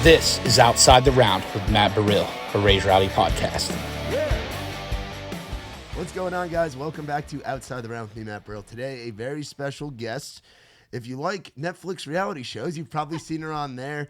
This is Outside the Round with Matt Burrill, a Rowdy podcast. What's going on, guys? Welcome back to Outside the Round with me, Matt Burrill. Today, a very special guest. If you like Netflix reality shows, you've probably seen her on there.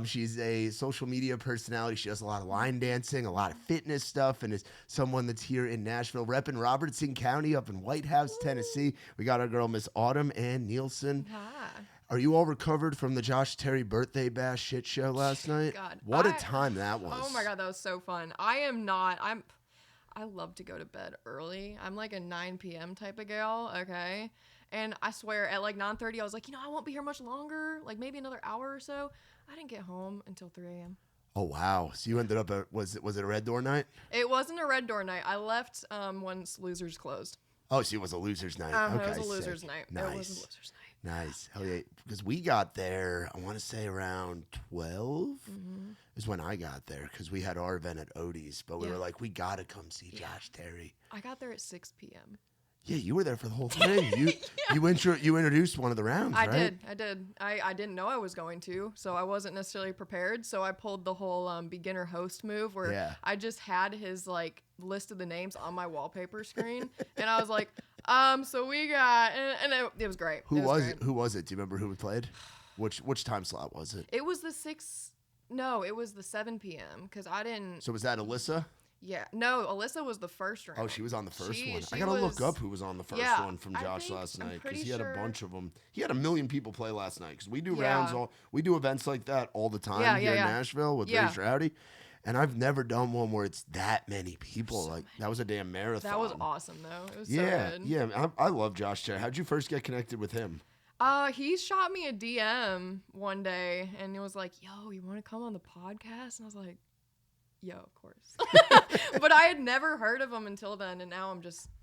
She's a social media personality. She does a lot of line dancing, a lot of fitness stuff, and is someone that's here in Nashville, repping Robertson County up in White House, Tennessee. We got our girl, Miss Autumn Ann Nielsen. Hi. Are you all recovered from the Josh Terry birthday bash shit show last night? God, what a time that was. Oh my God, that was so fun. I love to go to bed early. I'm like a 9 p.m. type of gal, okay? And I swear at like 9:30, I was like, I won't be here much longer, like maybe another hour or so. I didn't get home until 3 a.m. Oh, wow. So you ended up at, was it a Red Door night? It wasn't a Red Door night. I left once Losers closed. Oh, so it was a loser's night. Okay, it was a Losers night. Nice. It was a Losers night. Nice. Hell yeah. Because we got there, I want to say around 12 is when I got there, because we had our event at Odie's. But we were like, we got to come see Josh Terry. I got there at 6 p.m. Yeah, you were there for the whole thing. You introduced one of the rounds, right? I did. I didn't know I was going to, so I wasn't necessarily prepared. So I pulled the whole beginner host move where I just had his like list of the names on my wallpaper screen, and I was like, so we got, and it was great. Who was it? Who was it? Do you remember who played? Which time slot was it? It was the 6. No, it was the 7 p.m. because I didn't. So was that Alyssa? Yeah. No, Alyssa was the first round. Oh, she was on the first one. She I got to look up who was on the first one from Josh last night, because he had a bunch of them. He had 1 million people play last night, because we do we do events like that all the time here in Nashville with Rowdy. And I've never done one where it's that many people. Like, that was a damn marathon. That was awesome, though. It was so good. Yeah. I love Josh Terry. How'd you first get connected with him? He shot me a DM one day, and he was like, yo, you want to come on the podcast? And I was like, yo, of course. But I had never heard of him until then, and now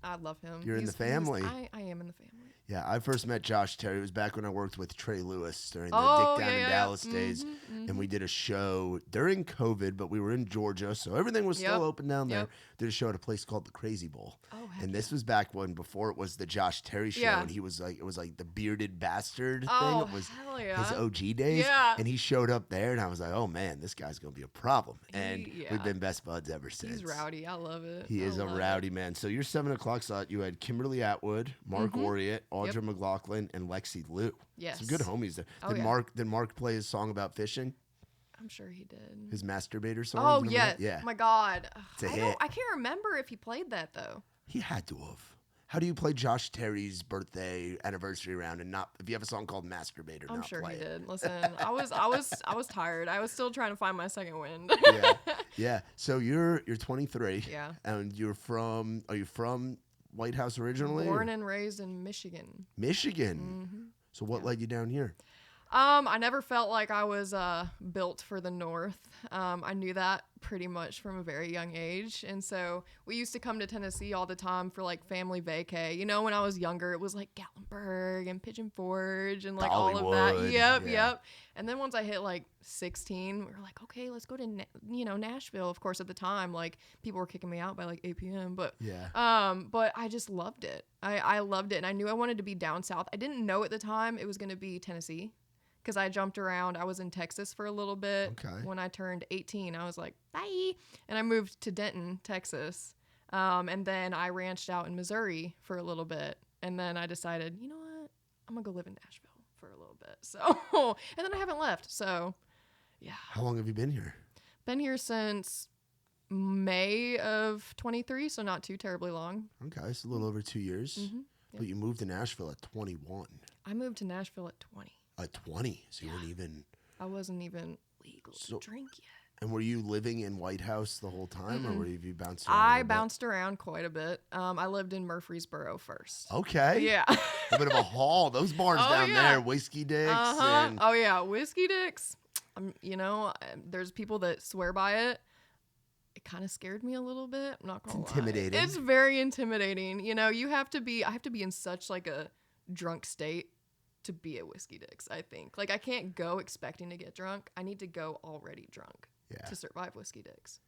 I love him. You're in the family. I am in the family. Yeah, I first met Josh Terry. It was back when I worked with Trey Lewis during the Dick Down in Dallas days. And we did a show during COVID, but we were in Georgia, so everything was still open down there. Did a show at a place called the Crazy Bowl. And this was back when, before it was the Josh Terry show, and he was like, it was like the bearded bastard thing. It was his OG days. And he showed up there, and I was like, oh man, this guy's going to be a problem. And we've been best buds ever since. He's rowdy. I love it. He is a rowdy man. So your 7 o'clock slot, you had Kimberly Atwood, Mark Oriot, Audra McLaughlin, and Lexi Liu. Yes. Some good homies there. Did Mark play his song about fishing? I'm sure he did. His masturbator song? Oh, yeah. Yeah. My God. It's a hit. I can't remember if he played that, though. He had to have. How do you play Josh Terry's birthday anniversary round and not, if you have a song called Masturbator, I'm not sure play he it? did. Listen, I was tired. I was still trying to find my second wind. Yeah. So you're 23. Yeah. And are you from White House originally? Born and raised in Michigan. Michigan. So what led you down here? I never felt like I was built for the North. I knew that pretty much from a very young age. And so we used to come to Tennessee all the time for like family vacay. When I was younger, it was like Gatlinburg and Pigeon Forge and like Dollywood. all of that. Yep. And then once I hit like 16, we were like, okay, let's go to, Nashville. Of course, at the time, like people were kicking me out by like 8 p.m. But I just loved it. I loved it. And I knew I wanted to be down south. I didn't know at the time it was going to be Tennessee, because I jumped around. I was in Texas for a little bit. Okay. When I turned 18, I was like, bye. And I moved to Denton, Texas. And then I ranched out in Missouri for a little bit. And then I decided, you know what? I'm going to go live in Nashville for a little bit. So, and then I haven't left. So, yeah. How long have you been here? Been here since May of 23, so not too terribly long. Okay, so a little over 2 years. But you moved to Nashville at 21. I moved to Nashville at 20. At 20, so you weren't even... I wasn't even legal to drink yet. And were you living in White House the whole time, or were you bounced around? I bounced around quite a bit. I lived in Murfreesboro first. Okay. Yeah. A bit of a haul. Those bars down there, Whiskey Dicks. And... Oh, yeah, Whiskey Dicks. There's people that swear by it. It kind of scared me a little bit. I'm not gonna lie. Intimidating. It's very intimidating. I have to be in such like a drunk state to be at Whiskey Dicks, I think. Like, I can't go expecting to get drunk. I need to go already drunk to survive Whiskey Dicks.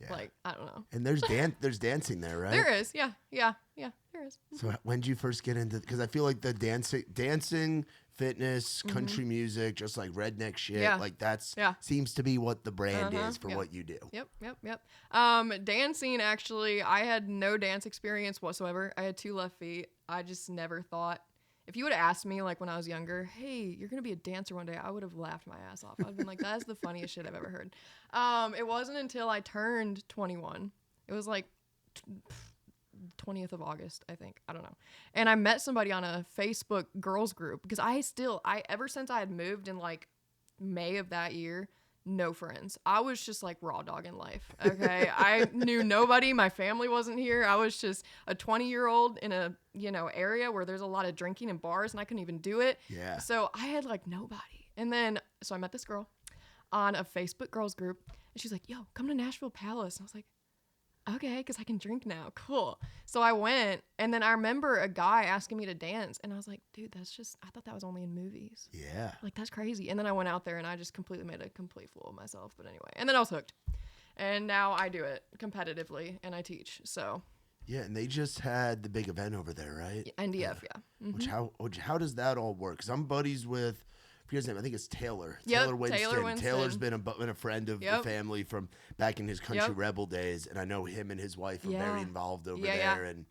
Yeah. Like, I don't know. And there's dancing there, right? There is. Yeah. There is. So when did you first get into? Because I feel like the dancing, fitness, country music, just like redneck shit. Yeah. Like seems to be what the brand is for what you do. Yep. Dancing, actually, I had no dance experience whatsoever. I had 2 left feet. I just never thought. If you would have asked me, like, when I was younger, hey, you're going to be a dancer one day, I would have laughed my ass off. I would have been like, that's the funniest shit I've ever heard. It wasn't until I turned 21. It was like 20th of August, I think. I don't know. And I met somebody on a Facebook girls group because ever since I had moved in, like, May of that year, no friends. I was just like raw dog in life. Okay. I knew nobody. My family wasn't here. I was just a 20-year-old in a, area where there's a lot of drinking and bars and I couldn't even do it. Yeah. So I had like nobody. And then, so I met this girl on a Facebook girls group and she's like, yo, come to Nashville Palace. And I was like, okay, because I can drink now. Cool. So I went, and then I remember a guy asking me to dance, and I was like, dude, I thought that was only in movies. Yeah. Like, that's crazy. And then I went out there, and I just completely made a complete fool of myself. But anyway, and then I was hooked. And now I do it competitively, and I teach, so. Yeah, and they just had the big event over there, right? NDF, yeah. Mm-hmm. How does that all work? Because I'm buddies with... His name, I think it's Taylor. Yep, Taylor Winston. Taylor's been a friend of the family from back in his Country Rebel days, and I know him and his wife are very involved over there, and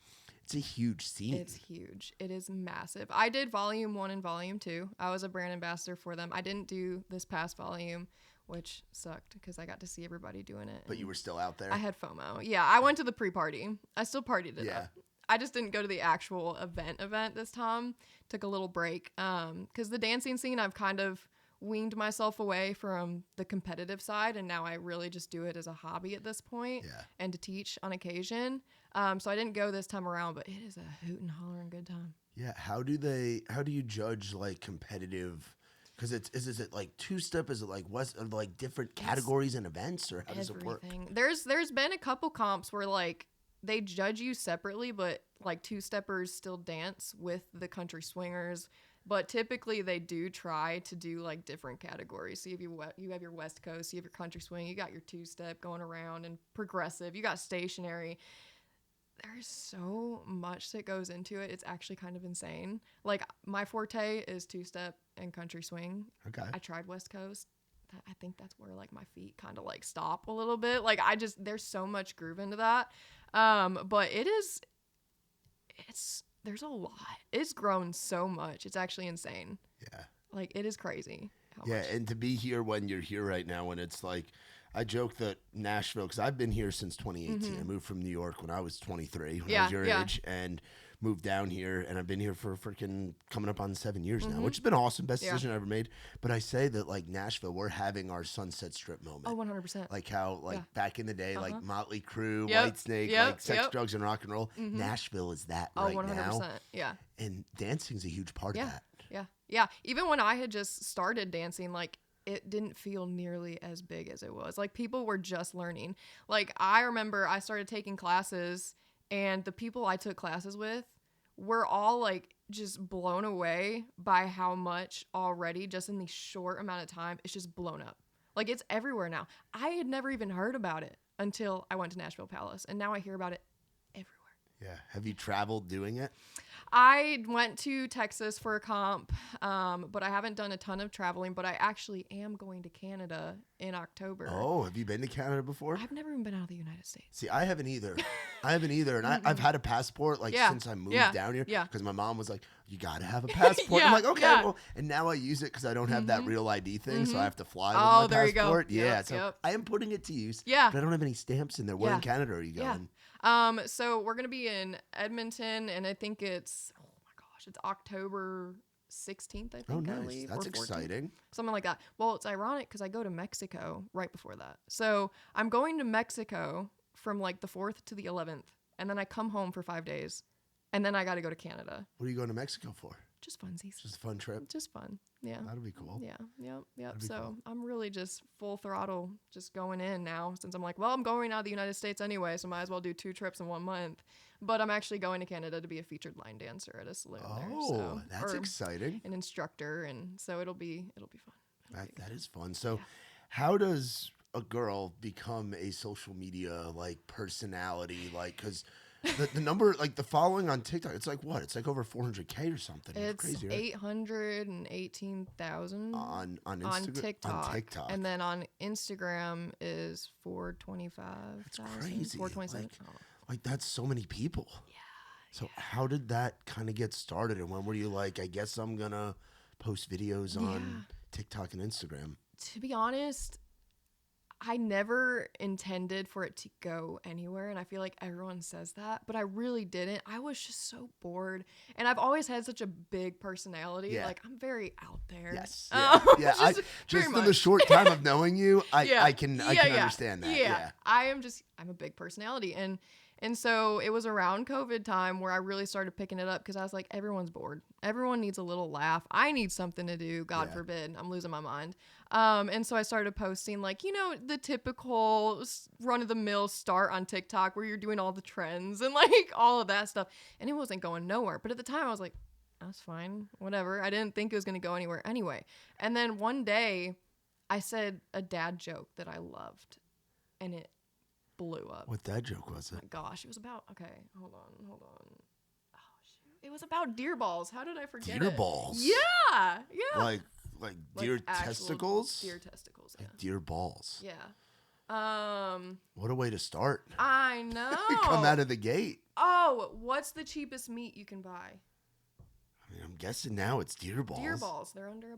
it's a huge scene. It's huge. It is massive. I did volume 1 and volume 2. I was a brand ambassador for them. I didn't do this past volume, which sucked because I got to see everybody doing it. But you were still out there? I had FOMO. Yeah, I went to the pre-party. I still partied it up. I just didn't go to the actual event this time. Took a little break. Because the dancing scene, I've kind of weaned myself away from the competitive side, and now I really just do it as a hobby at this point and to teach on occasion. So I didn't go this time around, but it is a hoot and holler and good time. Yeah. How do you judge like competitive? Because is it like 2-step? Is it like different categories and events, or how does it work? There's been a couple comps where like they judge you separately, but like 2-steppers still dance with the country swingers. But typically they do try to do like different categories. So you have your West Coast, you have your country swing, you got your 2-step going around, and progressive, you got stationary. There's so much that goes into it. It's actually kind of insane. Like my forte is 2-step and country swing. Okay. I tried West Coast. I think that's where like my feet kind of like stop a little bit. Like there's so much groove into that. But there's a lot. It's grown so much. It's actually insane. Yeah. Like it is crazy. Yeah. And to be here when you're here right now, when it's like, I joke that Nashville, because I've been here since 2018. I moved from New York when I was 23, when I was your age, and moved down here, and I've been here for freaking coming up on 7 years now, which has been awesome. Best decision I ever made. But I say that, like, Nashville, we're having our Sunset Strip moment. Oh, 100%. Like how, back in the day, like Motley Crue, Whitesnake, like sex, drugs, and rock and roll. Nashville is that right 100%. Now. Yeah. And dancing's a huge part of that. Yeah. Even when I had just started dancing, like, it didn't feel nearly as big as it was. Like, people were just learning. Like, I remember I started taking classes, and the people I took classes with were all, like, just blown away by how much already, just in the short amount of time, it's just blown up. Like, it's everywhere now. I had never even heard about it until I went to Nashville Palace, and now I hear about it everywhere. Yeah. Have you traveled doing it? I went to Texas for a comp, but I haven't done a ton of traveling, but I actually am going to Canada in October. Oh, have you been to Canada before? I've never even been out of the United States. See, I haven't either. And I've had a passport since I moved down here. Yeah. Because my mom was like, you got to have a passport. I'm like, okay, well, and now I use it because I don't have that real ID thing, so I have to fly with my there passport. You go. Yeah, so I am putting it to use. Yeah. But I don't have any stamps in there. Where in Canada are you going? So we're going to be in Edmonton, and I think it's October 16th, I think. Oh, nice. I leave, That's or 14th, exciting. something like that. Well, it's ironic because I go to Mexico right before that. So I'm going to Mexico from like the 4th to the 11th, and then I come home for 5 days, and then I got to go to Canada. What are you going to Mexico for? Just funsies. Just a fun trip? Just fun. Yeah. That'll be cool. Yeah. Yep. So cool. I'm really just full throttle, just going in now, since I'm like, well, I'm going out of the United States anyway, so might as well do 2 trips in 1 month. But I'm actually going to Canada to be a featured line dancer at a saloon there. So, that's exciting. An instructor, and so it'll be fun. That is fun. So how does a girl become a social media like personality? Like, because the number, like the following on TikTok, it's like what? It's like over 400K or something. It's crazy, right? 818,000 on TikTok. On TikTok, and then on Instagram is 425. That's crazy. 427. Like that's so many people. Yeah. So how did that kind of get started, and when were you like, I guess I'm gonna post videos on TikTok and Instagram? To be honest, I never intended for it to go anywhere, and I feel like everyone says that, but I really didn't. I was just so bored, and I've always had such a big personality. Yeah. Like I'm very out there. Yes. Yeah. Just in the short time of knowing you, I can understand that. Yeah. I'm a big personality, and so it was around COVID time where I really started picking it up because I was like, everyone's bored. Everyone needs a little laugh. I need something to do. God forbid. I'm losing my mind. And so I started posting like, the typical run-of-the-mill start on TikTok where you're doing all the trends and like all of that stuff. And it wasn't going nowhere. But at the time I was like, that's fine. Whatever. I didn't think it was going to go anywhere anyway. And then one day I said a dad joke that I loved. And it blew up. What dad joke was it? Oh my gosh, it was about, okay, hold on. Oh shoot, it was about deer balls. How did I forget it? Deer balls? Yeah. Like deer testicles? Deer testicles, yeah. Like deer balls. Yeah. What a way to start. I know. Come out of the gate. Oh, what's the cheapest meat you can buy? I mean, I'm guessing now it's deer balls. Deer balls, they're under $1.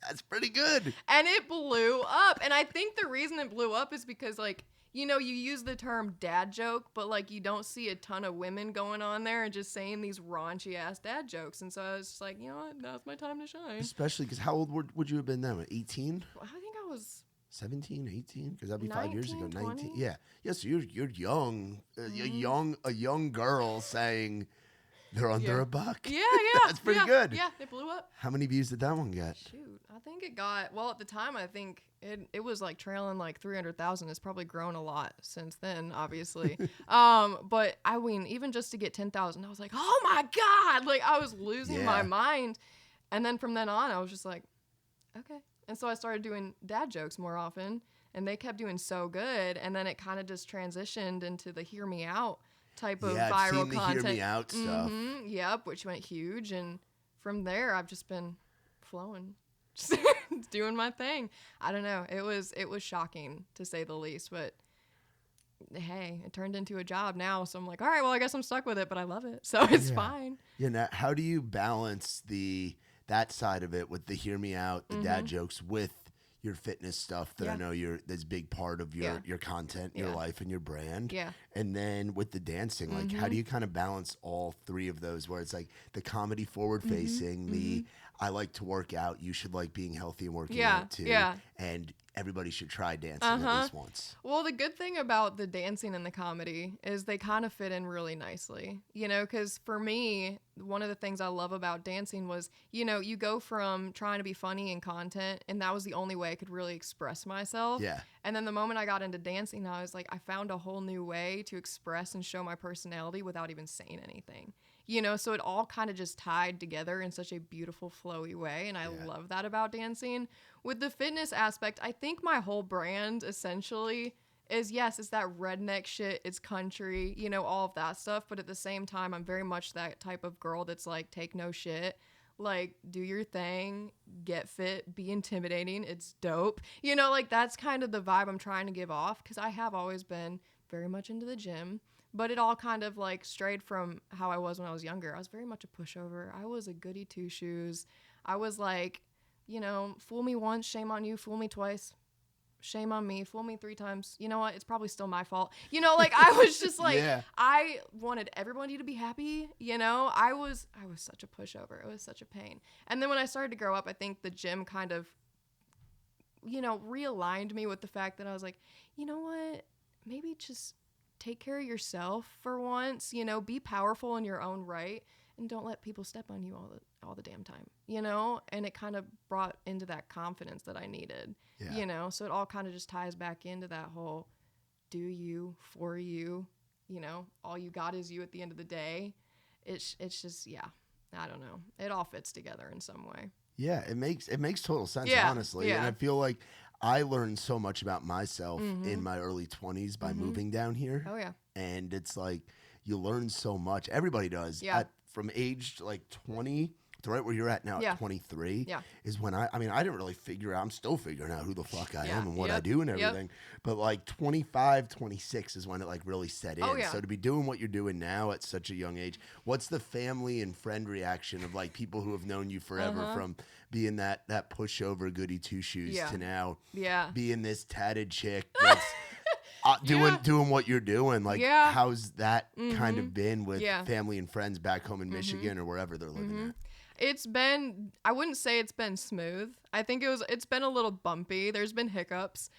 That's pretty good. And it blew up. And I think the reason it blew up is because, like, you use the term dad joke, but, like, you don't see a ton of women going on there and just saying these raunchy-ass dad jokes. And so I was just like, you know what? Now's my time to shine. Especially because how old would you have been then? 18? I think I was 17, 18? Because that'd be 19, 5 years ago. 20? 19. Yeah. Yeah, so you're young. A young girl saying they're under $1. Yeah. That's pretty good. Yeah, it blew up. How many views did that one get? Shoot, I think it got, well, at the time, I think it was like trailing like 300,000. It's probably grown a lot since then, obviously. But I mean, even just to get 10,000, I was like, oh my God, like I was losing my mind. And then from then on, I was just like, okay. And so I started doing dad jokes more often, and they kept doing so good. And then it kind of just transitioned into the hear me out type of viral I've seen the content. Hear Me Out stuff. Yep, which went huge, and from there I've just been flowing, just doing my thing. I don't know. It was shocking to say the least, but hey, it turned into a job now. So I'm like, all right, well, I guess I'm stuck with it, but I love it, so it's fine. Yeah. Now, how do you balance that side of it with the Hear Me Out, the dad jokes, with your fitness stuff that I know that's a big part of your content, your life, and your brand. Yeah. And then with the dancing, like how do you kind of balance all three of those, where it's like the comedy forward facing, the I like to work out, you should like being healthy and working out too. Yeah. And everybody should try dancing at least once. Well, the good thing about the dancing and the comedy is they kind of fit in really nicely, because for me, one of the things I love about dancing was, you go from trying to be funny in content, and that was the only way I could really express myself. Yeah. And then the moment I got into dancing, I was like, I found a whole new way to express and show my personality without even saying anything. So it all kind of just tied together in such a beautiful, flowy way. And I love that about dancing. With the fitness aspect, I think my whole brand essentially is, yes, it's that redneck shit. It's country, all of that stuff. But at the same time, I'm very much that type of girl that's like, take no shit. Like, do your thing, get fit, be intimidating. It's dope. Like that's kind of the vibe I'm trying to give off, because I have always been very much into the gym. But it all kind of like strayed from how I was when I was younger. I was very much a pushover. I was a goody two shoes. I was like, fool me once, shame on you. Fool me twice, shame on me. Fool me 3 times. You know what? It's probably still my fault. Like I was just like, I wanted everybody to be happy. I was such a pushover. It was such a pain. And then when I started to grow up, I think the gym kind of, realigned me with the fact that I was like, you know what? Maybe just take care of yourself for once, be powerful in your own right, and don't let people step on you all the damn time, and it kind of brought into that confidence that I needed, so it all kind of just ties back into that whole do you, for you, all you got is you at the end of the day. It's just, I don't know. It all fits together in some way. Yeah, it makes total sense, Yeah, honestly. yeah. And I feel like I learned so much about myself in my early 20s by moving down here. Oh, yeah. And it's like you learn so much. Everybody does. Yeah. From age like 20 to right where you're at now at 23 is when I didn't really figure out. I'm still figuring out who the fuck I am and what I do and everything. But like 25, 26 is when it like really set in. Oh, yeah. So to be doing what you're doing now at such a young age, what's the family and friend reaction of like people who have known you forever from being that pushover goody two shoes to now being this tatted chick that's doing what you're doing? Like, how's that kind of been with family and friends back home in Michigan or wherever they're living at? It's been, I wouldn't say it's been smooth. I think it's been a little bumpy. There's been hiccups.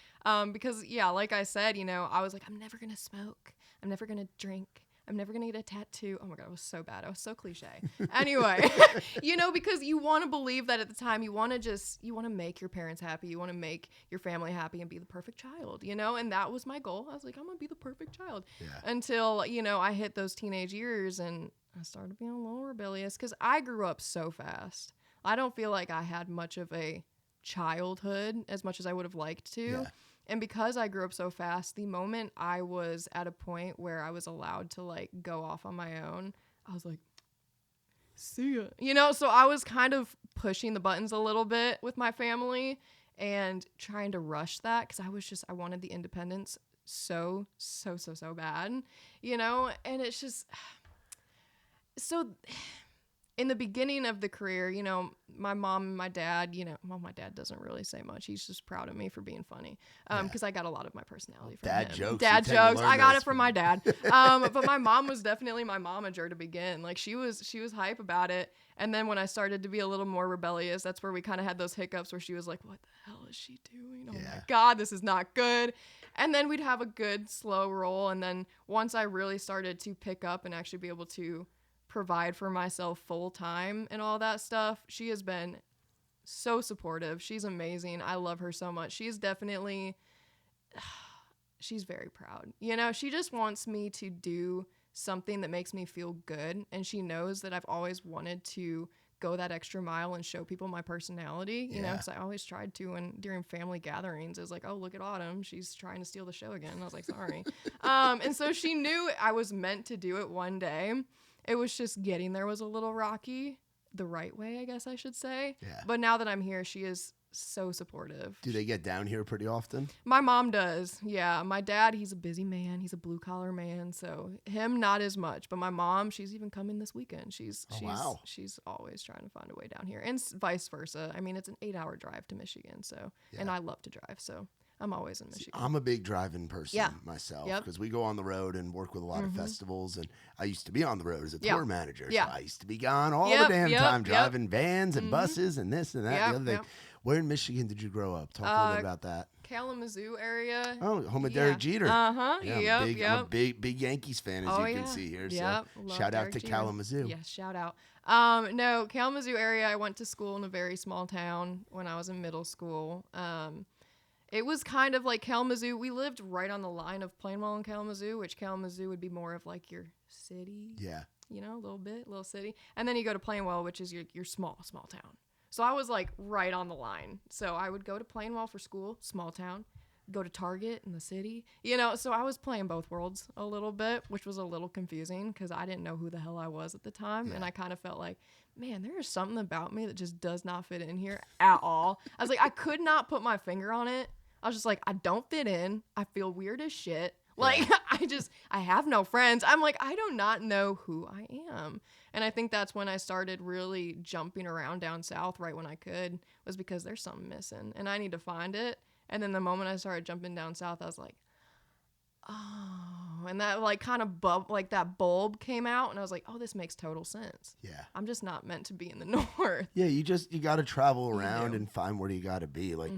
Because like I said, I was like, I'm never going to smoke. I'm never going to drink. I'm never going to get a tattoo. Oh my God, it was so bad. I was so cliche. Anyway, because you want to believe that at the time you want to make your parents happy. You want to make your family happy and be the perfect child, and that was my goal. I was like, I'm going to be the perfect child until, I hit those teenage years and I started being a little rebellious because I grew up so fast. I don't feel like I had much of a childhood as much as I would have liked to. Yeah. And because I grew up so fast, the moment I was at a point where I was allowed to like go off on my own, I was like, see ya. So I was kind of pushing the buttons a little bit with my family and trying to rush that because I wanted the independence so bad, and it's just, so in the beginning of the career, my mom and my dad, my dad doesn't really say much. He's just proud of me for being funny. Because I got a lot of my personality from dad him. Jokes. Dad jokes. I got it from my dad. But my mom was definitely my momager to begin. Like she was hype about it. And then when I started to be a little more rebellious, that's where we kind of had those hiccups where she was like, what the hell is she doing? Oh my God, this is not good. And then we'd have a good slow roll. And then once I really started to pick up and actually be able to provide for myself full time and all that stuff, she has been so supportive. She's amazing. I love her so much. She's definitely, she's very proud. She just wants me to do something that makes me feel good. And she knows that I've always wanted to go that extra mile and show people my personality, because I always tried to. And during family gatherings, it was like, oh, look at Autumn. She's trying to steal the show again. And I was like, sorry. And so she knew I was meant to do it one day. It was just getting there was a little rocky, the right way, I guess I should say. Yeah. But now that I'm here, she is so supportive. Do they get down here pretty often? My mom does. Yeah. My dad, he's a busy man. He's a blue collar man. So him, not as much. But my mom, she's even coming this weekend. She's always trying to find a way down here, and vice versa. I mean, it's an 8-hour drive to Michigan. So, and I love to drive. So I'm always in Michigan. I'm a big driving person myself because we go on the road and work with a lot of festivals. And I used to be on the road as a tour manager. So I used to be gone all the damn time driving vans and buses and this and that and the other thing. Where in Michigan did you grow up? Talk a little bit about that. Kalamazoo area. Oh, home of Derek Jeter. Uh-huh. Yeah, I'm a big Yankees fan, as you can see here. So shout out to Kalamazoo. Yes, shout out. No, Kalamazoo area, I went to school in a very small town when I was in middle school. It was kind of like Kalamazoo. We lived right on the line of Plainwell and Kalamazoo, which Kalamazoo would be more of like your city. Yeah. A little city. And then you go to Plainwell, which is your small town. So I was like right on the line. So I would go to Plainwell for school, small town, go to Target in the city, so I was playing both worlds a little bit, which was a little confusing because I didn't know who the hell I was at the time. Yeah. And I kind of felt like, man, there is something about me that just does not fit in here at all. I was like, I could not put my finger on it. I was just like, I don't fit in. I feel weird as shit. Like, I have no friends. I'm like, I do not know who I am. And I think that's when I started really jumping around down south right when I could, was because there's something missing and I need to find it. And then the moment I started jumping down south, I was like, oh, and that like kind of that bulb came out and I was like, oh, this makes total sense. Yeah. I'm just not meant to be in the north. Yeah. You got to travel around and find where you got to be. Like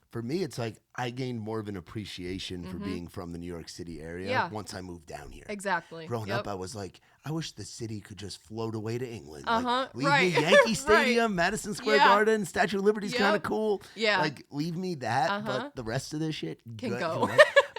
for me, it's like I gained more of an appreciation for being from the New York City area once I moved down here. Exactly. Growing up, I was like, I wish the city could just float away to England. Leave right. me Yankee Stadium, right. Madison Square Garden, Statue of Liberty's kind of cool. Yeah. Like, leave me that, but the rest of this shit can go.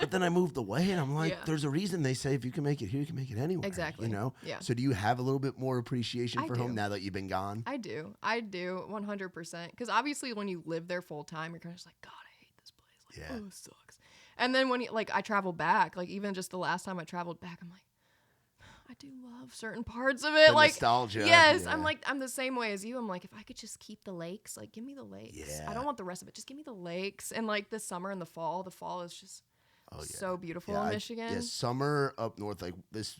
But then I moved away, and I'm like, there's a reason they say if you can make it here, you can make it anywhere. Exactly. You know? Yeah. So do you have a little bit more appreciation for home now that you've been gone? I do, 100%. Because obviously, when you live there full time, you're kind of just like, God, I hate this place. Like, oh, it sucks. And then when I travel back, like even just the last time I traveled back, I'm like, I do love certain parts of it. The like nostalgia. Yes, Yeah. I'm the same way as you. I'm like, if I could just keep the lakes, like give me the lakes. Yeah. I don't want the rest of it. Just give me the lakes. And like the summer and the fall is just so beautiful in Michigan. Summer up north, like this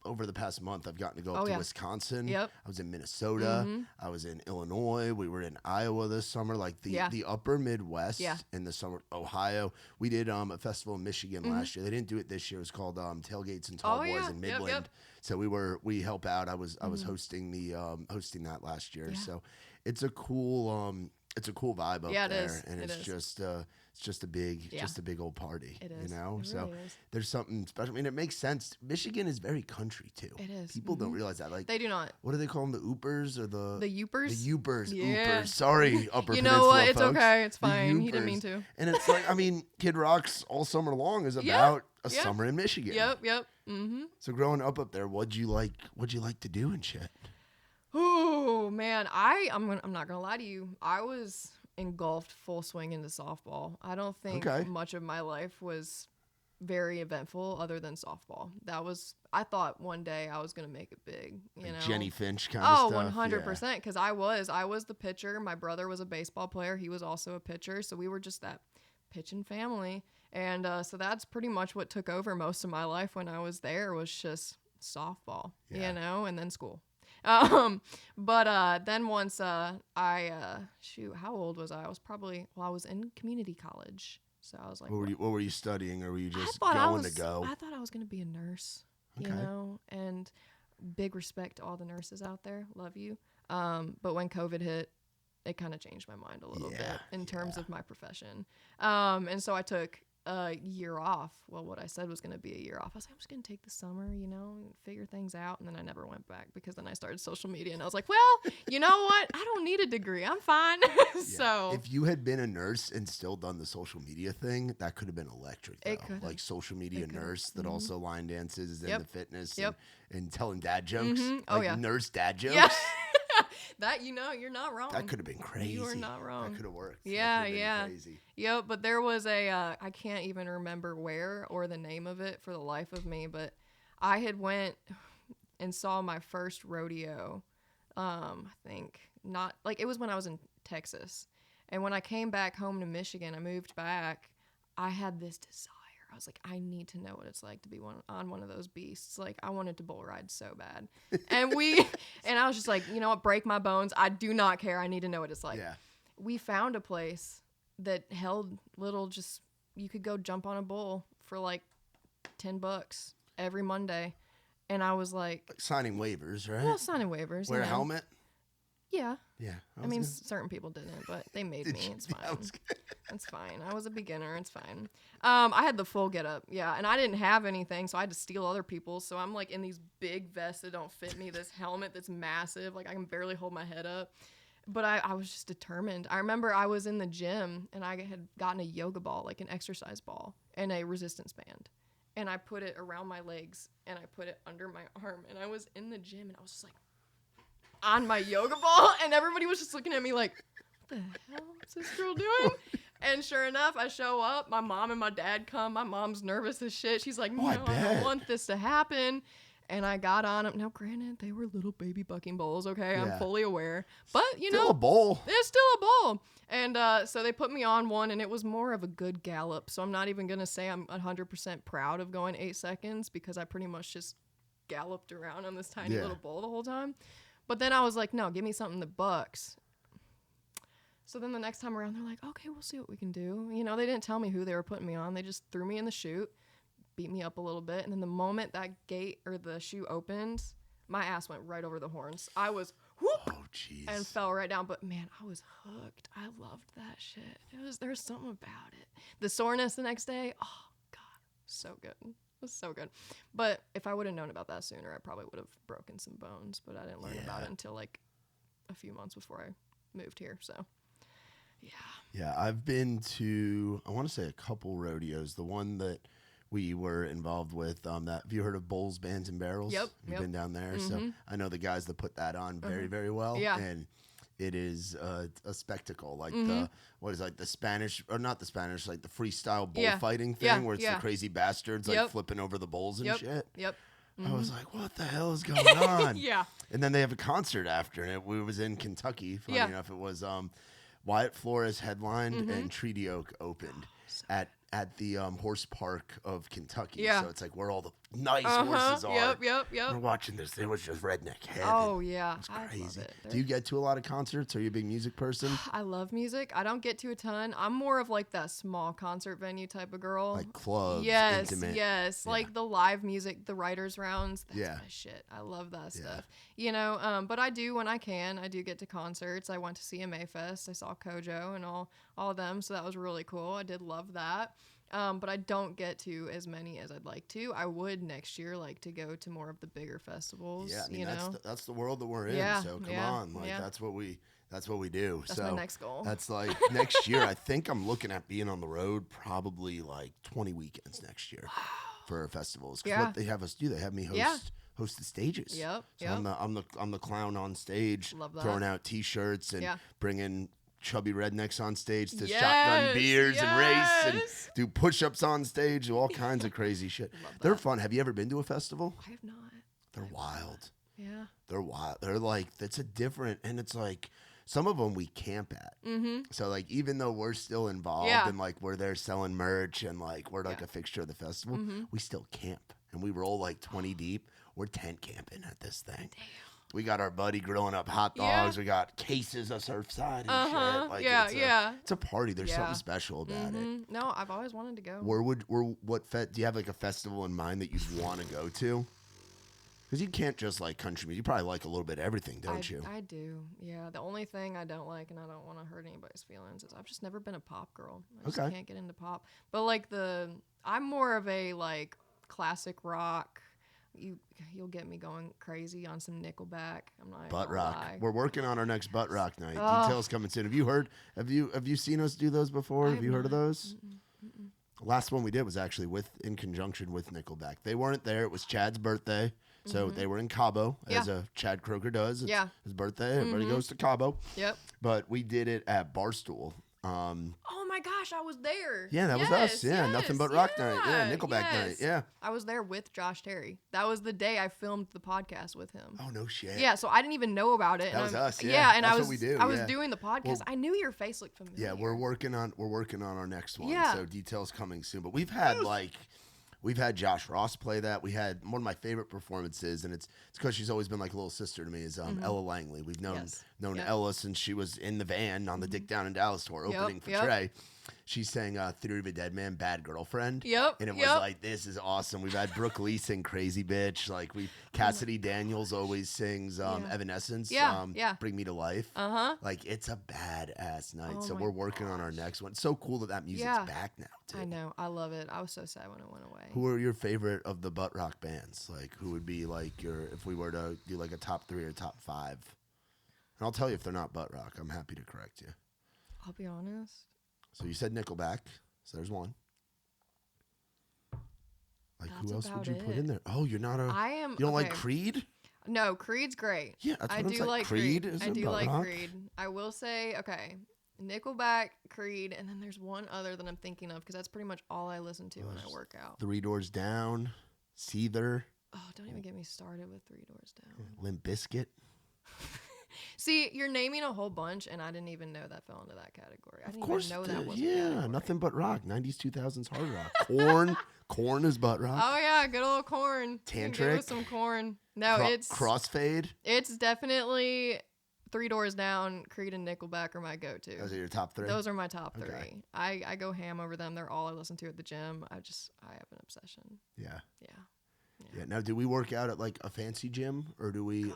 over the past month, I've gotten to go up to Wisconsin. Yep. I was in Minnesota. I was in Illinois. We were in Iowa this summer. Like the upper Midwest in the summer. Ohio. We did a festival in Michigan last year. They didn't do it this year. It was called Tailgates and Tall Boys in Midland. Yep. So we help out. I was hosting hosting that last year. Yeah. So it's a cool vibe up there, is. and it's just a big old party. It is. You know, it so really is. there's something special. I mean, it makes sense. Michigan is very country too. It is. People don't realize that. Like They do not. What do they call them? The Oopers or the Yoopers? The Yoopers. Yeah. Oopers. Sorry, Upper You Peninsula know what? It's folks. okay. It's The fine. He didn't Yoopers. mean to. And it's like, I mean, Kid Rock's all summer long is about a Yeah. summer in Michigan. Yep. Mm-hmm. So growing up there, what'd you like to do and shit? Oh man, I'm not gonna lie to you. I was engulfed full swing into softball. I don't think much of my life was very eventful other than softball. I thought one day I was gonna make it big. You know, Jenny Finch kind of stuff. 100%. Because I was the pitcher. My brother was a baseball player. He was also a pitcher. So we were just that pitching family. And so that's pretty much what took over most of my life when I was there was just softball, you know, and then school. But then once how old was I? I was in community college. So I was like, what were you studying, or were you just to go? I thought I was going to be a nurse, you know, and big respect to all the nurses out there. Love you. But when COVID hit, it kind of changed my mind a little bit in terms of my profession. And so I took a year off. Well, what I said was going to be a year off. I was like, I'm just going to take the summer, you know, figure things out. And then I never went back because then I started social media and I was like, well, you know what? I don't need a degree. I'm fine. So if you had been a nurse and still done the social media thing, that could have been electric. Though. It could have. Like social media nurse that also line dances and the fitness Yep. and telling dad jokes. Oh, like nurse dad jokes. Yeah. That, you know, you're not wrong. That could have been crazy. You are not wrong. That could have worked. Yeah. Crazy. Yep, but there was I can't even remember where or the name of it for the life of me, but I had went and saw my first rodeo. I think it was when I was in Texas. And when I came back home to Michigan, I moved back, I had this desire. I was like, I need to know what it's like to be on one of those beasts. Like, I wanted to bull ride so bad. And I was just like, you know what, break my bones. I do not care. I need to know what it's like. Yeah. We found a place that held you could go jump on a bull for like $10 every Monday. And I was like signing waivers, right? Well, signing waivers. Wear a helmet? Yeah. Yeah. I mean, certain people didn't, but they made me. It's fine. It's fine. I was a beginner. It's fine. I had the full getup. Yeah. And I didn't have anything, so I had to steal other people's. So I'm like in these big vests that don't fit me, this helmet that's massive. Like I can barely hold my head up. But I was just determined. I remember I was in the gym and I had gotten a yoga ball, like an exercise ball, and a resistance band. And I put it around my legs and I put it under my arm. And I was in the gym and I was just like, on my yoga ball, and everybody was just looking at me like, what the hell is this girl doing? And sure enough, I show up, my mom and my dad come, my mom's nervous as shit, she's like, no, I don't want this to happen. And I got on them. Now granted, they were little baby bucking bowls, okay, I'm fully aware, but you know, a bowl. It's still a bowl. And so they put me on one, and it was more of a good gallop, so I'm not even gonna say I'm 100% proud of going 8 seconds, because I pretty much just galloped around on this tiny little bowl the whole time. But then I was like, no, give me something that bucks. So then the next time around, they're like, okay, we'll see what we can do. You know, they didn't tell me who they were putting me on. They just threw me in the chute, beat me up a little bit. And then the moment that gate or the chute opened, my ass went right over the horns. I was whoop, and fell right down. But man, I was hooked. I loved that shit. There was something about it. The soreness the next day, oh God, so good. It was so good. But if I would have known about that sooner, I probably would have broken some bones. But I didn't learn about it until like a few months before I moved here. So, yeah. Yeah, I've been to, I want to say a couple rodeos. The one that we were involved with, that, have you heard of Bowls, Bands, and Barrels? Yep. You've been down there. So I know the guys that put that on very, very well. Yeah. And it is a spectacle, like the Spanish, or not the Spanish, like the freestyle bullfighting thing where it's the crazy bastards like flipping over the bowls and shit. Yep. I was like, what the hell is going on? Yeah. And then they have a concert after, and it was in Kentucky. Funny enough, it was Wyatt Flores headlined and Treaty Oak opened at the horse park of Kentucky. Yeah. So it's like where all the nice horses are. Yep. We're watching this. It was just redneck heaven. Oh, yeah. It's crazy. I love it. Do you get to a lot of concerts? Are you a big music person? I love music. I don't get to a ton. I'm more of like that small concert venue type of girl. Like clubs, yes, intimate. Yes. Yeah. Like the live music, the writers' rounds. That's Yeah. my shit. I love that stuff. You know, but I do when I can. I do get to concerts. I went to CMA Fest. I saw Kojo and all of them. So that was really cool. I did love that. But I don't get to as many as I'd like to. I would next year like to go to more of the bigger festivals. Yeah, I mean, you know? that's the world that we're in. Yeah, So come yeah, on, like yeah. that's what we do. That's so my next goal. That's like next year. I think I'm looking at being on the road probably like 20 weekends next year for festivals. 'Cause what they have us do, they have me host the stages. Yep. So I'm the clown on stage, Love that. throwing out T-shirts and bringing chubby rednecks on stage to Yes, shotgun beers and race and yes. do push-ups on stage, do all kinds of crazy shit. They're fun. Have you ever been to a festival? I have not. They're wild. Yeah. They're wild. They're like, it's a different, and it's like, some of them we camp at. Mm-hmm. So like, even though we're still involved and like we're there selling merch and like we're like a fixture of the festival, we still camp and we roll like 20 deep. We're tent camping at this thing. Damn. We got our buddy grilling up hot dogs. We got cases of Surfside and shit. Like it's a party. There's something special about it. No, I've always wanted to go. Do you have like a festival in mind that you want to go to? Because you can't just like country music. You probably like a little bit of everything, don't you? I do. Yeah. The only thing I don't like, and I don't want to hurt anybody's feelings, is I've just never been a pop girl. I just can't get into pop. But like I'm more of a like classic rock. You'll get me going crazy on some Nickelback. I'm not butt gonna rock. lie. We're working on our next butt rock night. Details coming soon. Have you seen us do those before? Have you heard of those? Mm-mm. Last one we did was actually in conjunction with Nickelback. They weren't there. It was Chad's birthday. So they were in Cabo, as a Chad Kroger does. It's his birthday. Everybody goes to Cabo. Yep. But we did it at Barstool. Oh my gosh, I was there. Yeah, that was us. Yeah, Nothing But Rock Night. Yeah, Nickelback night. Yeah. I was there with Josh Terry. That was the day I filmed the podcast with him. Oh, no shit. Yeah, so I didn't even know about it. That was us. Yeah, yeah, and that's I was what we do. I was doing the podcast. I knew your face looked familiar. Yeah, we're working on our next one. Yeah. So details coming soon. But we've had Josh Ross play that. We had one of my favorite performances, and it's because she's always been like a little sister to me, is Ella Langley. We've known Ella since she was in the van on the Dick Down in Dallas tour opening for Trey. She sang Theory of a Dead Man, Bad Girlfriend. Yep. And it was like, this is awesome. We've had Brooke Lee sing Crazy Bitch. Like Cassidy Daniels always sings Evanescence. Bring Me to Life. Like it's a badass night. So we're working on our next one. It's so cool that music's back now too. I know. I love it. I was so sad when it went away. Who are your favorite of the butt rock bands? Like who would be like if we were to do like a top 3 or top 5? And I'll tell you if they're not butt rock. I'm happy to correct you. I'll be honest. So you said Nickelback. So there's one. Like That's who else would you about put it. in there? Oh, you're not a. I am. You don't like Creed? No, Creed's great. Yeah, that's I what do I'm like Creed. Creed. I Isn't do butt like rock? Creed. I will say, okay, Nickelback, Creed, and then there's one other that I'm thinking of because that's pretty much all I listen to when I work out. Three Doors Down, Seether. Oh, don't even get me started with Three Doors Down. Limp Bizkit. See, you're naming a whole bunch, and I didn't even know that fell into that category. I didn't Of course, even know that was yeah, Nothing But Rock. 90s, 2000s hard rock. Korn is butt rock. Oh yeah, good old Korn. Tantric. Give us some Korn. No, it's Crossfade. It's definitely Three Doors Down. Creed and Nickelback are my go-to. Those are your top 3. Those are my top 3. Okay. I go ham over them. They're all I listen to at the gym. I have an obsession. Yeah. Yeah. Now, do we work out at like a fancy gym, or do we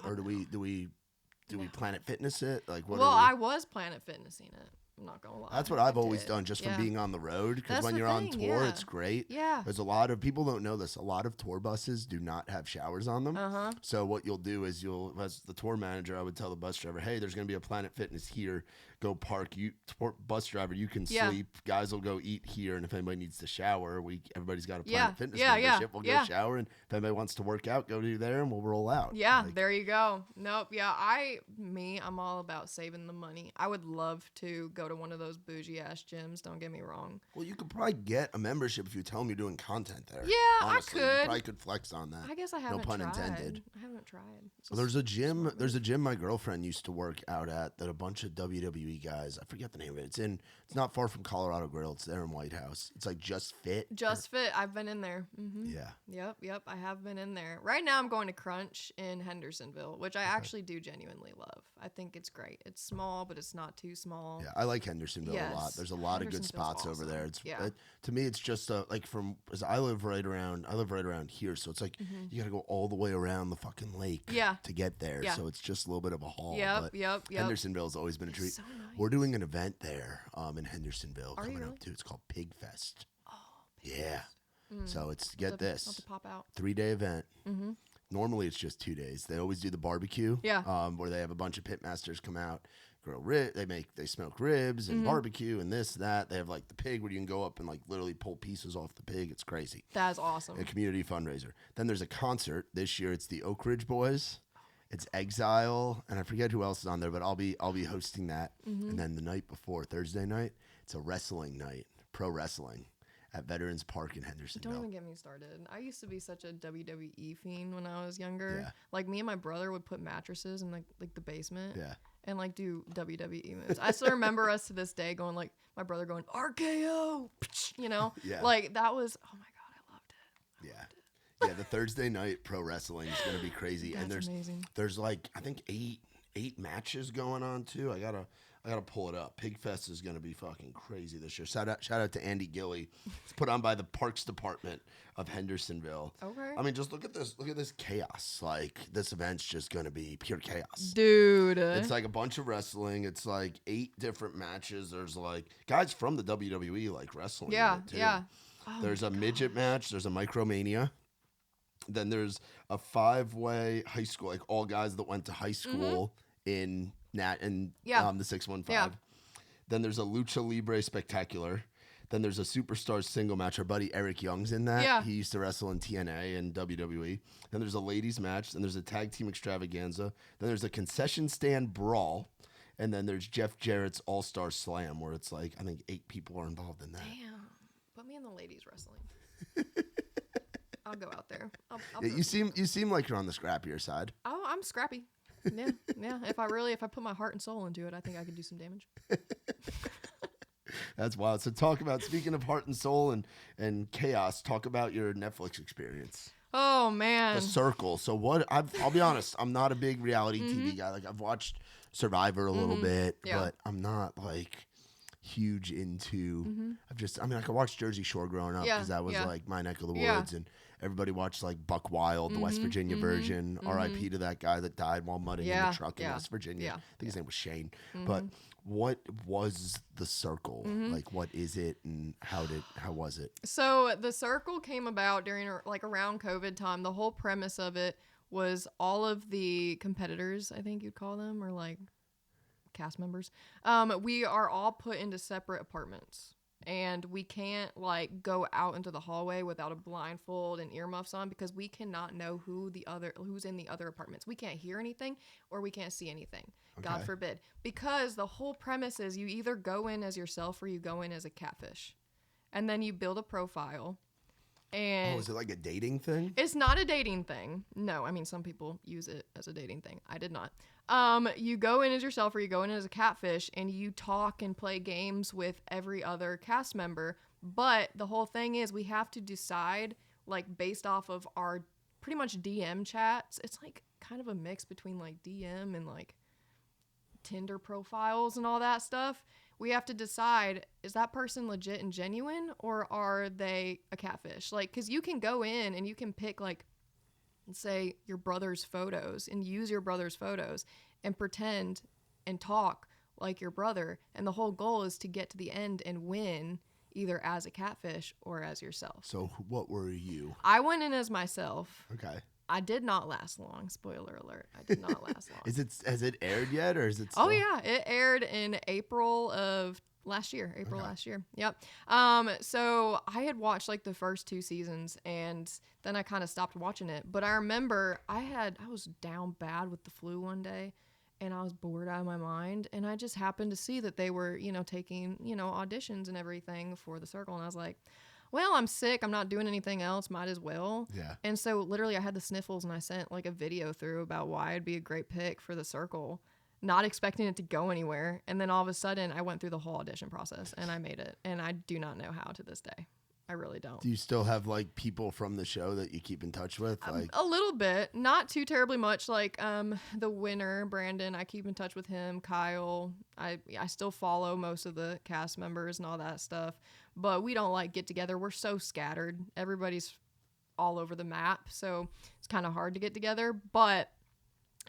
Planet Fitness it? Like what? Well, I was Planet Fitnessing it. I'm not gonna lie. That's what I've always done, just from being on the road. Because when you're on tour, it's great. Yeah. There's a lot of people don't know this. A lot of tour buses do not have showers on them. So what you'll do is as the tour manager, I would tell the bus driver, hey, there's going to be a Planet Fitness here. Go park. Bus driver, you can sleep. Guys will go eat here. And if anybody needs to shower, everybody's got a Planet Fitness membership. We'll go shower. And if anybody wants to work out, go do there and we'll roll out. Yeah, there you go. Nope. Yeah, I'm all about saving the money. I would love to go to one of those bougie ass gyms. Don't get me wrong. Well, you could probably get a membership if you tell them you're doing content there. Yeah, honestly, I could. You probably could flex on that. I guess I haven't tried. No pun intended. I haven't tried. Well, there's a gym. There's a gym my girlfriend used to work out at that a bunch of WWE guys. I forget the name of it. It's not far from Colorado Grill. It's there in White House. It's like Just Fit. Just Fit. I've been in there. Mm-hmm. Yeah. Yep. I have been in there. Right now I'm going to Crunch in Hendersonville, which I actually do genuinely love. I think it's great. It's small, but it's not too small. Yeah, I like Hendersonville a lot. There's a lot of good spots over there. To me, it's just like I live right around here, so it's like you got to go all the way around the fucking lake to get there. So it's just a little bit of a haul. Yep. Hendersonville's always been a treat. So nice. We're doing an event there in Hendersonville coming really? up too. It's called Pig Fest. Oh, yeah. So it's I'll have to pop out. 3-day event. Normally it's just 2 days. They always do the barbecue. Where they have a bunch of pit masters come out, grill they smoke ribs and barbecue and this, that. They have like the pig where you can go up and like literally pull pieces off the pig. It's crazy. That's awesome. A community fundraiser. Then there's a concert. This year it's the Oak Ridge Boys. It's Exile, and I forget who else is on there, but I'll be hosting that. And then the night before, Thursday night, it's a wrestling night, pro wrestling, at Veterans Park in Hendersonville. Don't even get me started. I used to be such a WWE fiend when I was younger. Yeah. Like me and my brother would put mattresses in like the basement. Yeah. And like do WWE moves. I still remember us to this day going like my brother going RKO, you know. Yeah. Like that was I loved it. I loved it. Yeah, the Thursday night pro wrestling is gonna be crazy. That's and amazing. There's like I think eight matches going on too. I gotta pull it up. Pigfest is gonna be fucking crazy this year. Shout out to Andy Gilly. It's put on by the Parks Department of Hendersonville. Okay. I mean, just look at this chaos. Like this event's just gonna be pure chaos. Dude. It's like a bunch of wrestling. It's like 8 different matches. There's like guys from the WWE like wrestling. Yeah, in it too. yeah. There's a midget match. There's a Micromania. Then there's a 5-way high school, like all guys that went to high school in the 615. Yeah. Then there's a Lucha Libre Spectacular. Then there's a Superstars single match. Our buddy Eric Young's in that. Yeah. He used to wrestle in TNA and WWE. Then there's a ladies match. Then there's a tag team extravaganza. Then there's a concession stand brawl. And then there's Jeff Jarrett's All-Star Slam, where it's like, I think 8 people are involved in that. Damn. Put me in the ladies wrestling. I'll go out there. I'll you seem like you're on the scrappier side. Oh, I'm scrappy. Yeah. If I put my heart and soul into it, I think I could do some damage. That's wild. So speaking of heart and soul and chaos, talk about your Netflix experience. Oh man. The Circle. So I'll be honest, I'm not a big reality TV guy. Like I've watched Survivor a little bit, but I'm not like huge into I could watch Jersey Shore growing up because that was like my neck of the woods, and everybody watched like Buck Wild, the West Virginia version. R.I.P. to that guy that died while mudding in the truck in West Virginia. I think his name was Shane. But what was The Circle? Like what is it and how was it? So The Circle came about during like around COVID time. The whole premise of it was all of the competitors, I think you'd call them, or like cast members, we are all put into separate apartments, and we can't like go out into the hallway without a blindfold and earmuffs on because we cannot know who's in the other apartments. We can't hear anything or we can't see anything. Okay. God forbid. Because the whole premise is you either go in as yourself or you go in as a catfish, and then you build a profile. And is it like a dating thing? It's not a dating thing. No, I mean some people use it as a dating thing. I did not. You go in as yourself or you go in as a catfish, and you talk and play games with every other cast member. But the whole thing is we have to decide like based off of our pretty much DM chats. It's like kind of a mix between like DM and like Tinder profiles and all that stuff. We have to decide, is that person legit and genuine, or are they a catfish? Like, because you can go in and you can pick, like, say, your brother's photos and use your brother's photos and pretend and talk like your brother. And the whole goal is to get to the end and win either as a catfish or as yourself. So what were you? I went in as myself. Okay. I did not last long. Spoiler alert. I did not last long. Has it aired yet, or is it still? Oh, yeah. It aired in April of last year. Last year. Yep. So I had watched like the first 2 seasons, and then I kind of stopped watching it. But I remember I was down bad with the flu one day, and I was bored out of my mind. And I just happened to see that they were, taking, auditions and everything for The Circle. And I was like, well, I'm sick. I'm not doing anything else. Might as well. Yeah. And so literally I had the sniffles, and I sent like a video through about why I'd be a great pick for The Circle, not expecting it to go anywhere. And then all of a sudden I went through the whole audition process and I made it. And I do not know how to this day. I really don't. Do you still have like people from the show that you keep in touch with? Like a little bit, not too terribly much. Like the winner, Brandon, I keep in touch with him. Kyle, I still follow most of the cast members and all that stuff, but we don't like get together. We're so scattered. Everybody's all over the map, so it's kind of hard to get together. But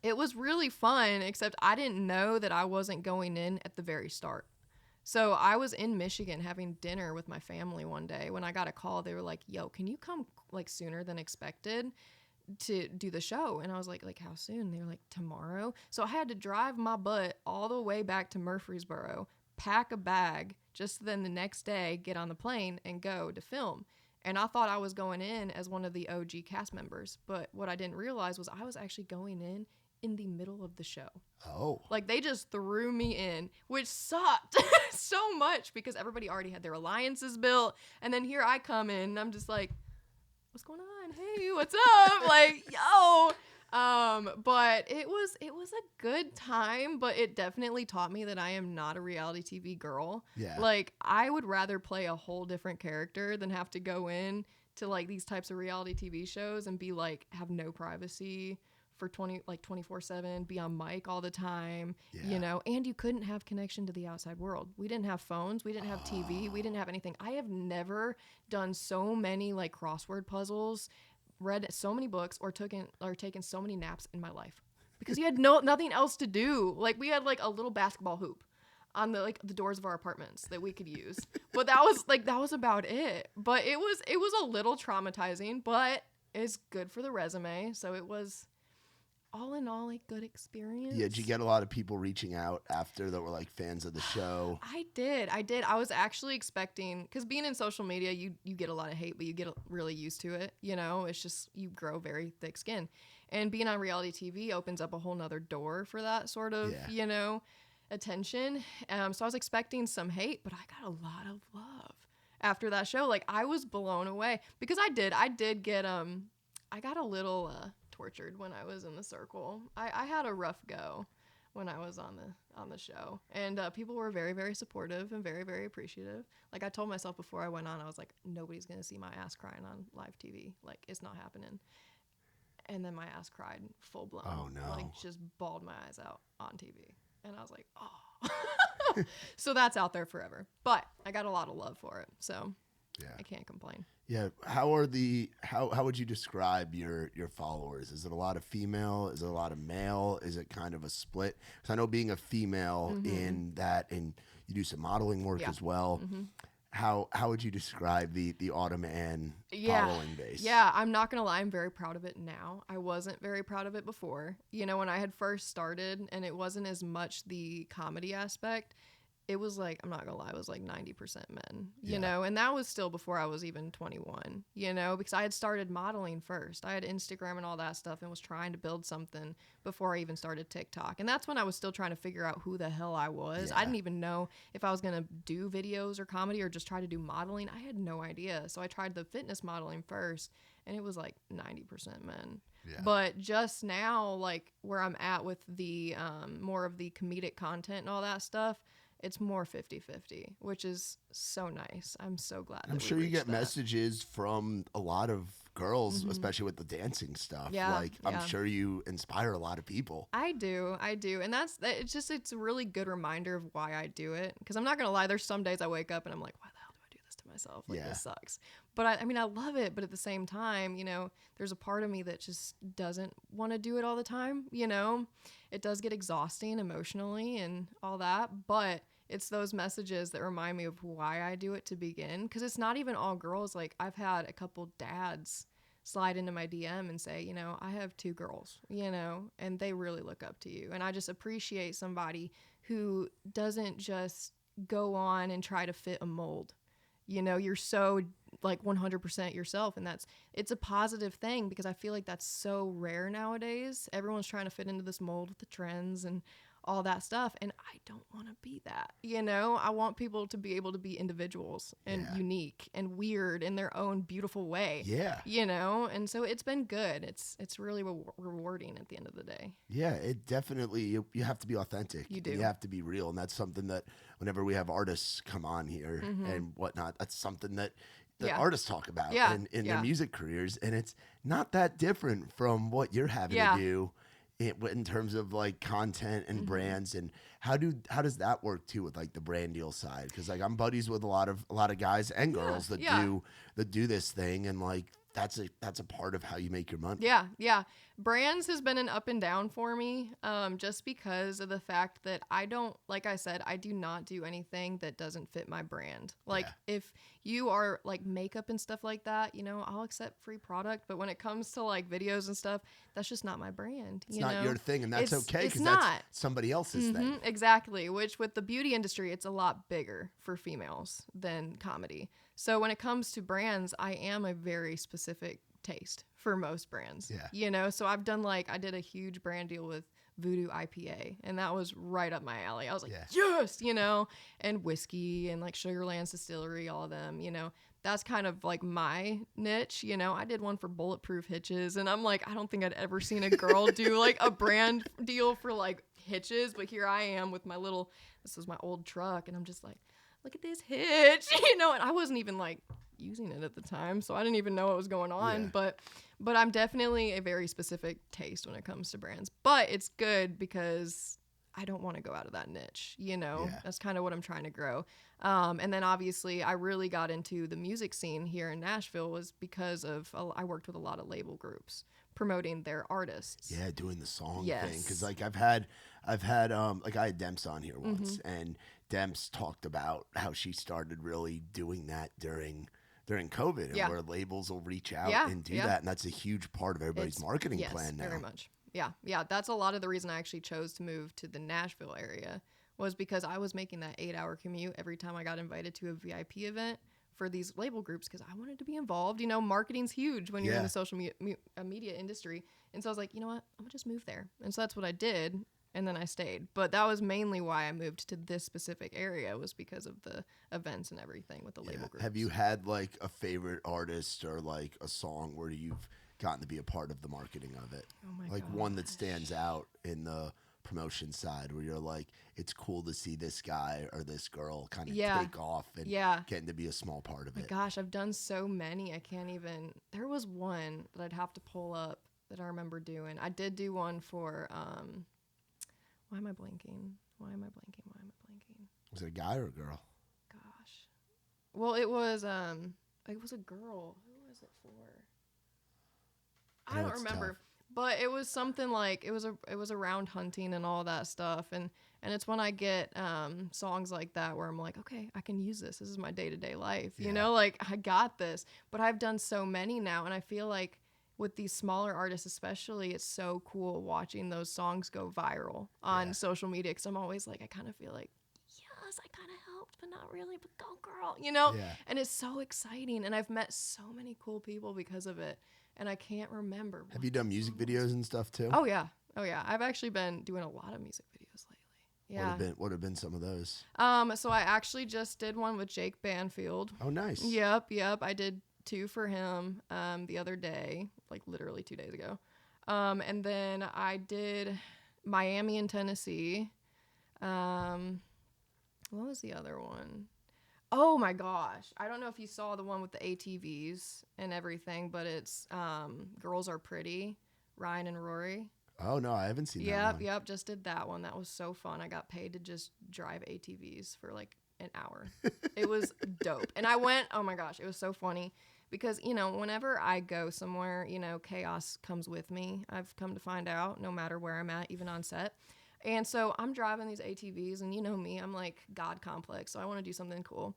it was really fun, except I didn't know that I wasn't going in at the very start. So I was in Michigan having dinner with my family one day when I got a call. They were like, yo, can you come like sooner than expected to do the show? And I was like how soon? They were like, tomorrow. So I had to drive my butt all the way back to Murfreesboro, pack a bag, just then the next day get on the plane and go to film. And I thought I was going in as one of the OG cast members. But what I didn't realize was I was actually going in the middle of the show. Oh. Like they just threw me in, which sucked so much because everybody already had their alliances built. And then here I come in and I'm just like, what's going on? Hey, what's up? Like, yo. But it was a good time, but it definitely taught me that I am not a reality TV girl. Yeah. Like I would rather play a whole different character than have to go in to like these types of reality TV shows and be like, have no privacy for 24/7, be on mic all the time, and you couldn't have connection to the outside world. We didn't have phones, we didn't have TV, we didn't have anything. I have never done so many like crossword puzzles, read so many books, or taken so many naps in my life because you had nothing else to do. Like we had like a little basketball hoop on the doors of our apartments that we could use, but that was about it. But it was a little traumatizing, but it's good for the resume. So it was all in all, a good experience. Yeah, did you get a lot of people reaching out after that were like fans of the show? I did. I was actually expecting, because being in social media, you get a lot of hate, but you get really used to it. It's just you grow very thick skin. And being on reality TV opens up a whole nother door for that sort of, attention. So I was expecting some hate, but I got a lot of love after that show. Like I was blown away because I did get, I got a little, tortured when I was in the circle. I had a rough go when I was on the show, and people were very, very supportive and very, very appreciative. Like I told myself before I went on, I was like, nobody's gonna see my ass crying on live TV. Like it's not happening. And then my ass cried full blown. Oh no! Like just bawled my eyes out on TV, and I was like, oh. So that's out there forever. But I got a lot of love for it, so yeah, I can't complain. Yeah. How would you describe your followers? Is it a lot of female? Is it a lot of male? Is it kind of a split? Because I know being a female in that, and you do some modeling work as well. Mm-hmm. How would you describe the Autumn Ann following base? Yeah, I'm not gonna lie, I'm very proud of it now. I wasn't very proud of it before. When I had first started, and it wasn't as much the comedy aspect. It was like, I'm not gonna lie, it was like 90% men, you know, and that was still before I was even 21, because I had started modeling first. I had Instagram and all that stuff and was trying to build something before I even started TikTok. And that's when I was still trying to figure out who the hell I was. Yeah. I didn't even know if I was gonna do videos or comedy or just try to do modeling. I had no idea. So I tried the fitness modeling first, and it was like 90% men. Yeah. But just now, like where I'm at with the more of the comedic content and all that stuff, it's more 50-50, which is so nice. I'm so glad. I'm sure you get messages from a lot of girls, especially with the dancing stuff. Yeah, like I'm sure you inspire a lot of people. I do. And it's a really good reminder of why I do it. Because I'm not going to lie, there's some days I wake up and I'm like, why the hell do I do this to myself. Like, this sucks. But I mean, I love it. But at the same time, you know, there's a part of me that just doesn't want to do it all the time. You know, it does get exhausting emotionally and all that. But it's those messages that remind me of why I do it to begin. Because it's not even all girls. Like, I've had a couple dads slide into my DM and say, you know, I have 2 girls, you know, and they really look up to you. And I just appreciate somebody who doesn't just go on and try to fit a mold. You know, you're so like 100% yourself, and it's a positive thing, because I feel like that's so rare nowadays. Everyone's trying to fit into this mold with the trends and all that stuff, and I don't want to be that. You know, I want people to be able to be individuals and unique and weird in their own beautiful way. You know, and so it's been good. It's really rewarding at the end of the day. Yeah, it definitely, you have to be authentic. You do. You have to be real, and that's something that whenever we have artists come on here and whatnot, that's something that artists talk about in their music careers, and it's not that different from what you're having to do in terms of like content and brands. And how does that work too with like the brand deal side? Because like I'm buddies with a lot of guys and girls that do this thing, and like that's a part of how you make your money. Brands has been an up and down for me, just because of the fact that I don't, like I said, I do not do anything that doesn't fit my brand. Like if you are like makeup and stuff like that, you know, I'll accept free product, but when it comes to like videos and stuff, that's just not my brand. It's not your thing, and that's okay, because that's somebody else's thing. Exactly. Which with the beauty industry, it's a lot bigger for females than comedy. So when it comes to brands, I am a very specific taste for most brands. You know, so I've done I did a huge brand deal with Voodoo IPA, and that was right up my alley. I was like, yes, you know, and whiskey and like Sugarlands Distillery, all of them, you know, that's kind of like my niche. You know, I did one for Bulletproof Hitches, and I'm like, I don't think I'd ever seen a girl do like a brand deal for like hitches, but here I am with my this was my old truck, and I'm just like, look at this hitch, you know, and I wasn't even like using it at the time, so I didn't even know what was going on. But I'm definitely a very specific taste when it comes to brands. But it's good because I don't want to go out of that niche, you know. That's kind of what I'm trying to grow. And then obviously I really got into the music scene here in Nashville was because of I worked with a lot of label groups promoting their artists. Doing the song thing, because like I've had like I had Demps on here once, and Demps talked about how she started really doing that during COVID, and where labels will reach out and do that, and that's a huge part of everybody's marketing plan now. Very much. That's a lot of the reason I actually chose to move to the Nashville area, was because I was making that 8-hour commute every time I got invited to a VIP event for these label groups, because I wanted to be involved. You know, marketing's huge when you're in the social media industry, and so I was like, you know what, I'm gonna just move there, and so that's what I did. And then I stayed. But that was mainly why I moved to this specific area, was because of the events and everything with the label groups. Have you had like a favorite artist or like a song where you've gotten to be a part of the marketing of it? Oh my Like one that stands out in the promotion side, where you're like, it's cool to see this guy or this girl kind of take off and getting to be a small part of it. Gosh, I've done so many. I can't even. There was one that I'd have to pull up that I remember doing. I did do one for... Why am I blanking? Was it a guy or a girl? Gosh. Well, it was a girl. Who was it for? I don't remember. Tough. But it was something like it was around hunting and all that stuff, and it's when I get songs like that where I'm like, okay, I can use this. This is my day-to-day life. You know, like I got this. But I've done so many now, and I feel like with these smaller artists especially, it's so cool watching those songs go viral on social media, because I'm always like, I kind of feel like, yes, I kind of helped, but not really, but go girl, you know? And it's so exciting, and I've met so many cool people because of it, and I can't remember. Have you done music videos and stuff too? Oh yeah. I've actually been doing a lot of music videos lately. What have been some of those? So I actually just did one with Jake Banfield. Oh, nice. Yep. I did 2 for him the other day, like literally 2 days ago. And then I did Miami and Tennessee. What was the other one? Oh my gosh. I don't know if you saw the one with the ATVs and everything, but it's Girls Are Pretty, Ryan and Rory. Oh, no, I haven't seen that one. Yep, just did that one. That was so fun. I got paid to just drive ATVs for like an hour. It was dope. And I went, oh my gosh, it was so funny because, you know, whenever I go somewhere, you know, chaos comes with me. I've come to find out, no matter where I'm at, even on set. And so I'm driving these ATVs, and you know me, I'm like God complex, so I want to do something cool.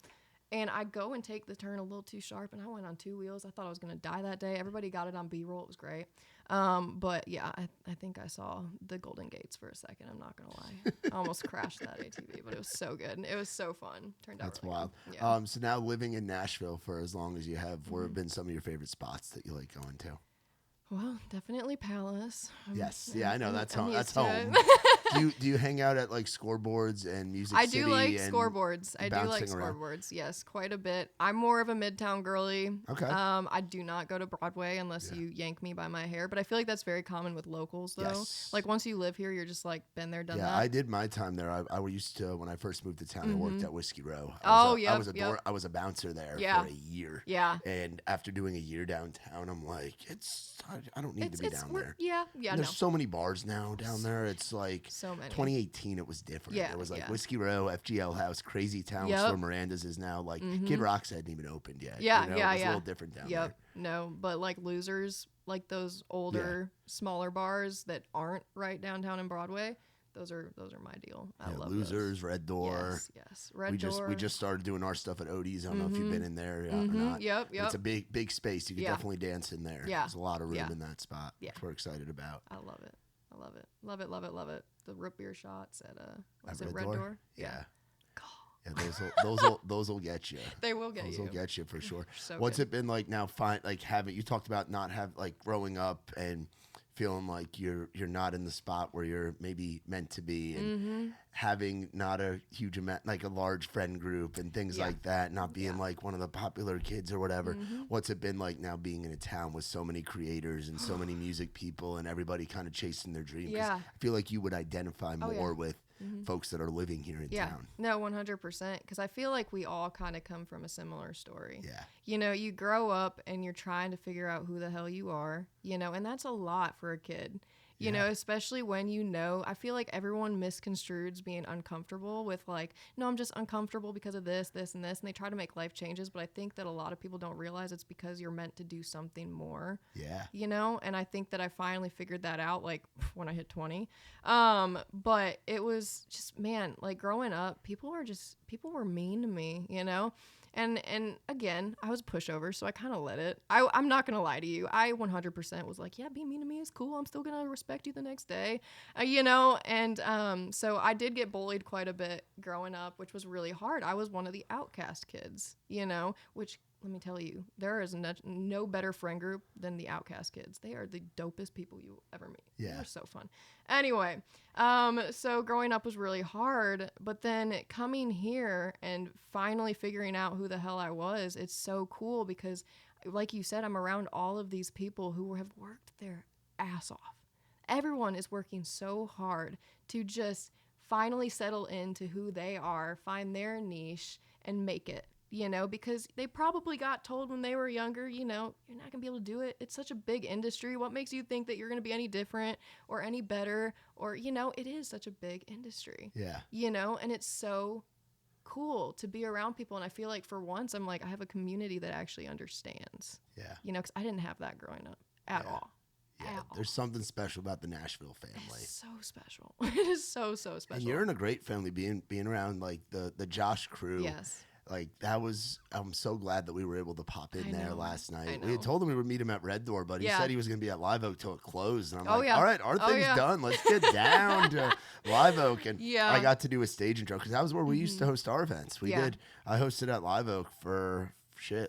And I go and take the turn a little too sharp, and I went on 2 wheels. I thought I was going to die that day. Everybody got it on B-roll. It was great. But yeah, I think I saw the Golden Gates for a second. I'm not going to lie. I almost crashed that ATV, but it was so good. And it was so fun. Turned out That's really wild. good. Yeah. So now living in Nashville for as long as you have, where have been some of your favorite spots that you like going to? Well, definitely Palace. Yes. Yeah, I know. That's home. used That's to home. Do you hang out at like Scoreboards and Music I City? do like and scoreboards. I do like bouncing around? scoreboards. Yes, quite a bit. I'm more of a Midtown girly. Okay. I do not go to Broadway unless you yank me by my hair. But I feel like that's very common with locals, though. Yes. Like once you live here, you're just like been there, done that. Yeah, I did my time there. I used to, when I first moved to town, I worked at Whiskey Row. Oh, I was a bouncer there for a year. Yeah. And after doing a year downtown, I'm like, I don't need to be down there. Yeah. And there's so many bars now down there. It's like so many. 2018, it was different. Yeah, It was like Whiskey Row, FGL House, Crazy Town, where Miranda's is now. Like Kid Rock's hadn't even opened yet. Yeah, you know? yeah, It was a little different down there. No, but like Losers, like those older, smaller bars that aren't right downtown in Broadway, those are my deal. I love Losers, those. Red Door. Yes, Red Door. We just started doing our stuff at Odie's. I don't know if you've been in there or not. Yep. It's a big space. You can definitely dance in there. Yeah. There's a lot of room in that spot, which we're excited about. I love it. Love it. The root beer shots at Red Door? Yeah. Yeah, those will get you. They will get Those you. will get you for sure. So What's good. it been like now? You talked about not growing up and feeling like you're not in the spot where you're maybe meant to be, and having not a huge amount, like a large friend group and things like that, not being like one of the popular kids or whatever. What's it been like now being in a town with so many creators and so many music people and everybody kind of chasing their dream? 'Cause I feel like you would identify more with folks that are living here in town. No, 100%. Because I feel like we all kind of come from a similar story. Yeah. You know, you grow up and you're trying to figure out who the hell you are, you know, and that's a lot for a kid. You know, especially when I feel like everyone misconstrues being uncomfortable with like, no, I'm just uncomfortable because of this, and this. And they try to make life changes. But I think that a lot of people don't realize it's because you're meant to do something more. Yeah. You know, and I think that I finally figured that out like when I hit 20. But it was just, man, like growing up, people were mean to me, you know? And again, I was a pushover, so I kind of let it. I'm not going to lie to you. I 100% was like, yeah, being mean to me is cool. I'm still going to respect you the next day, you know? And so I did get bullied quite a bit growing up, which was really hard. I was one of the outcast kids, you know, which let me tell you, there is no better friend group than the outcast kids. They are the dopest people you ever meet. Yeah. They're so fun. Anyway, so growing up was really hard, but then coming here and finally figuring out who the hell I was, it's so cool because, like you said, I'm around all of these people who have worked their ass off. Everyone is working so hard to just finally settle into who they are, find their niche, and make it. You know, because they probably got told when they were younger, you know, you're not going to be able to do it. It's such a big industry. What makes you think that you're going to be any different or any better? Or, you know, it is such a big industry. Yeah. You know, and it's so cool to be around people. And I feel like for once, I'm like, I have a community that actually understands. Yeah. You know, because I didn't have that growing up at all. Yeah, there's something special about the Nashville family. It's so special. It is so special. And you're in a great family being around like the Josh crew. Yes. Like I'm so glad that we were able to pop in there last night. We had told him we would meet him at Red Door, but he said he was going to be at Live Oak till it closed. And I'm like, all right, our thing's done. Let's get down to Live Oak. And I got to do a stage intro because that was where we used to host our events. I hosted at Live Oak for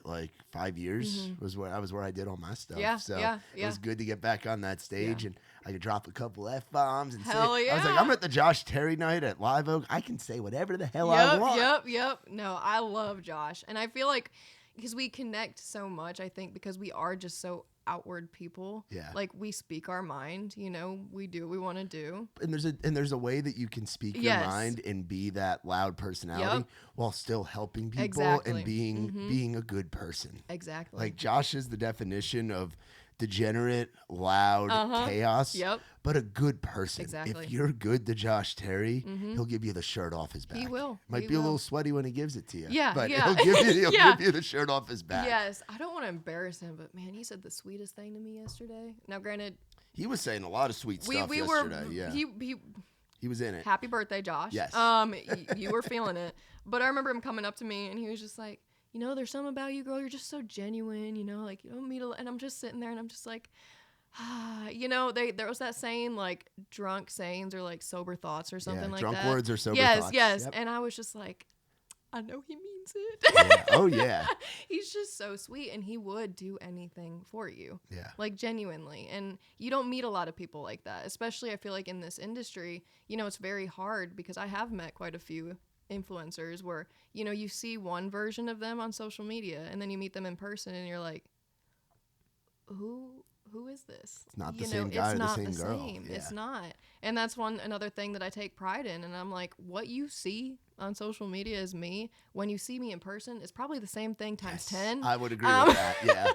like 5 years was where I did all my stuff. It was good to get back on that stage and I could drop a couple F-bombs and hell say, I was like, I'm at the Josh Terry night at Live Oak. I can say whatever the hell I want. Yep. No, I love Josh. And I feel like because we connect so much, I think because we are just so outward people. Yeah. Like we speak our mind, you know, we do what we want to do. And there's a way that you can speak your mind and be that loud personality while still helping people and being a good person. Exactly. Like Josh is the definition of degenerate, loud chaos, but a good person. Exactly. If you're good to Josh Terry, he'll give you the shirt off his back. He will. Might be a little sweaty when he gives it to you. Yeah, but yeah. he'll give you the shirt off his back. Yes, I don't want to embarrass him, but man, he said the sweetest thing to me yesterday. Now, granted, he was saying a lot of sweet stuff yesterday. He was in it. Happy birthday, Josh. Yes. You were feeling it, but I remember him coming up to me and he was just like, you know, there's something about you, girl. You're just so genuine, you know, like you don't meet a lot. And I'm just sitting there and I'm just like, you know, there was that saying like drunk sayings or like sober thoughts or something like drunk that. Drunk words or sober thoughts. Yes. Yes. And I was just like, I know he means it. Yeah. Oh, yeah. He's just so sweet and he would do anything for you. Yeah. Like genuinely. And you don't meet a lot of people like that, especially I feel like in this industry, you know, it's very hard because I have met quite a few influencers where, you know, you see one version of them on social media and then you meet them in person and you're like, who is this? It's not the same guy or the same girl. Yeah. It's not. And that's another thing that I take pride in. And I'm like, what you see on social media is me. When you see me in person, it's probably the same thing times 10. I would agree with that. Yeah.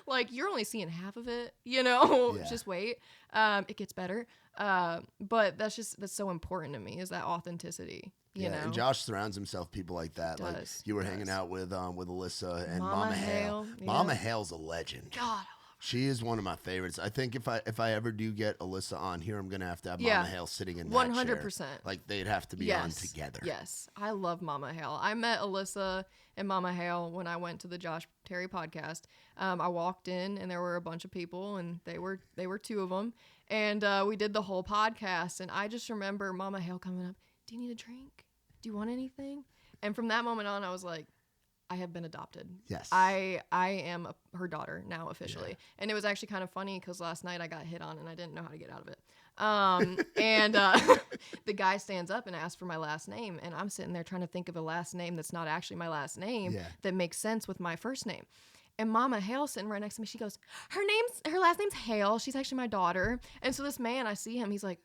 Like you're only seeing half of it, you know, Yeah. Just wait. It gets better. But that's so important to me is that authenticity. You know? And Josh surrounds himself with people like that. Like you were hanging out with Alyssa and Mama Hale. Yeah. Mama Hale's a legend. God, I love her. She is one of my favorites. I think if I ever do get Alyssa on here, I'm gonna have to have Mama Hale sitting in that 100%. chair. Like they'd have to be on together. Yes, I love Mama Hale. I met Alyssa and Mama Hale when I went to the Josh Terry podcast. I walked in and there were a bunch of people, and they were two of them, and we did the whole podcast. And I just remember Mama Hale coming up. Do you need a drink? Do you want anything? And from that moment on, I was like, I have been adopted. Yes. I am her daughter now officially. Yeah. And it was actually kind of funny because last night I got hit on and I didn't know how to get out of it. And the guy stands up and asks for my last name. And I'm sitting there trying to think of a last name that's not actually my last name that makes sense with my first name. And Mama Hale sitting right next to me, she goes, her last name's Hale. She's actually my daughter. And so this man, I see him, he's like,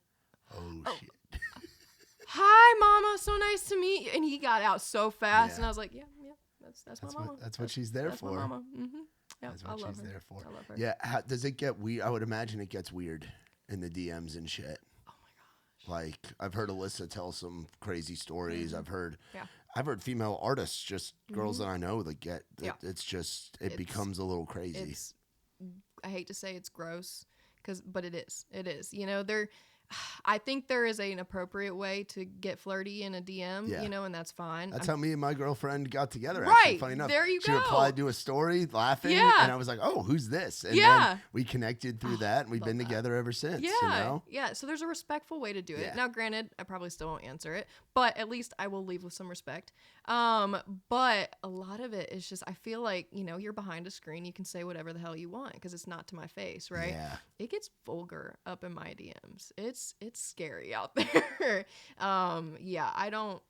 oh shit. Hi, Mama. So nice to meet you. And he got out so fast. And I was like, yeah. That's my mama. That's what she's there for. My mama. Mm-hmm. Yeah, that's what she's there for. I love her. Yeah. How, does it get weird? I would imagine it gets weird in the DMs and shit. Oh my gosh. Like I've heard Alyssa tell some crazy stories. I've heard female artists, just girls that I know that get. It becomes a little crazy. I hate to say it's gross, but it is. It is. You know, I think there is an appropriate way to get flirty in a DM, you know, and that's fine. That's how me and my girlfriend got together. Right. Actually, funny enough. There you She go. replied to a story laughing. And I was like, oh, who's this? And then we connected through that and we've been together ever since. Yeah. You know? Yeah. So there's a respectful way to do it. Now, granted, I probably still won't answer it, but at least I will leave with some respect. But a lot of it is just, I feel like, you know, you're behind a screen. You can say whatever the hell you want because it's not to my face, right? Yeah. It gets vulgar up in my DMs. It's scary out there. I don't,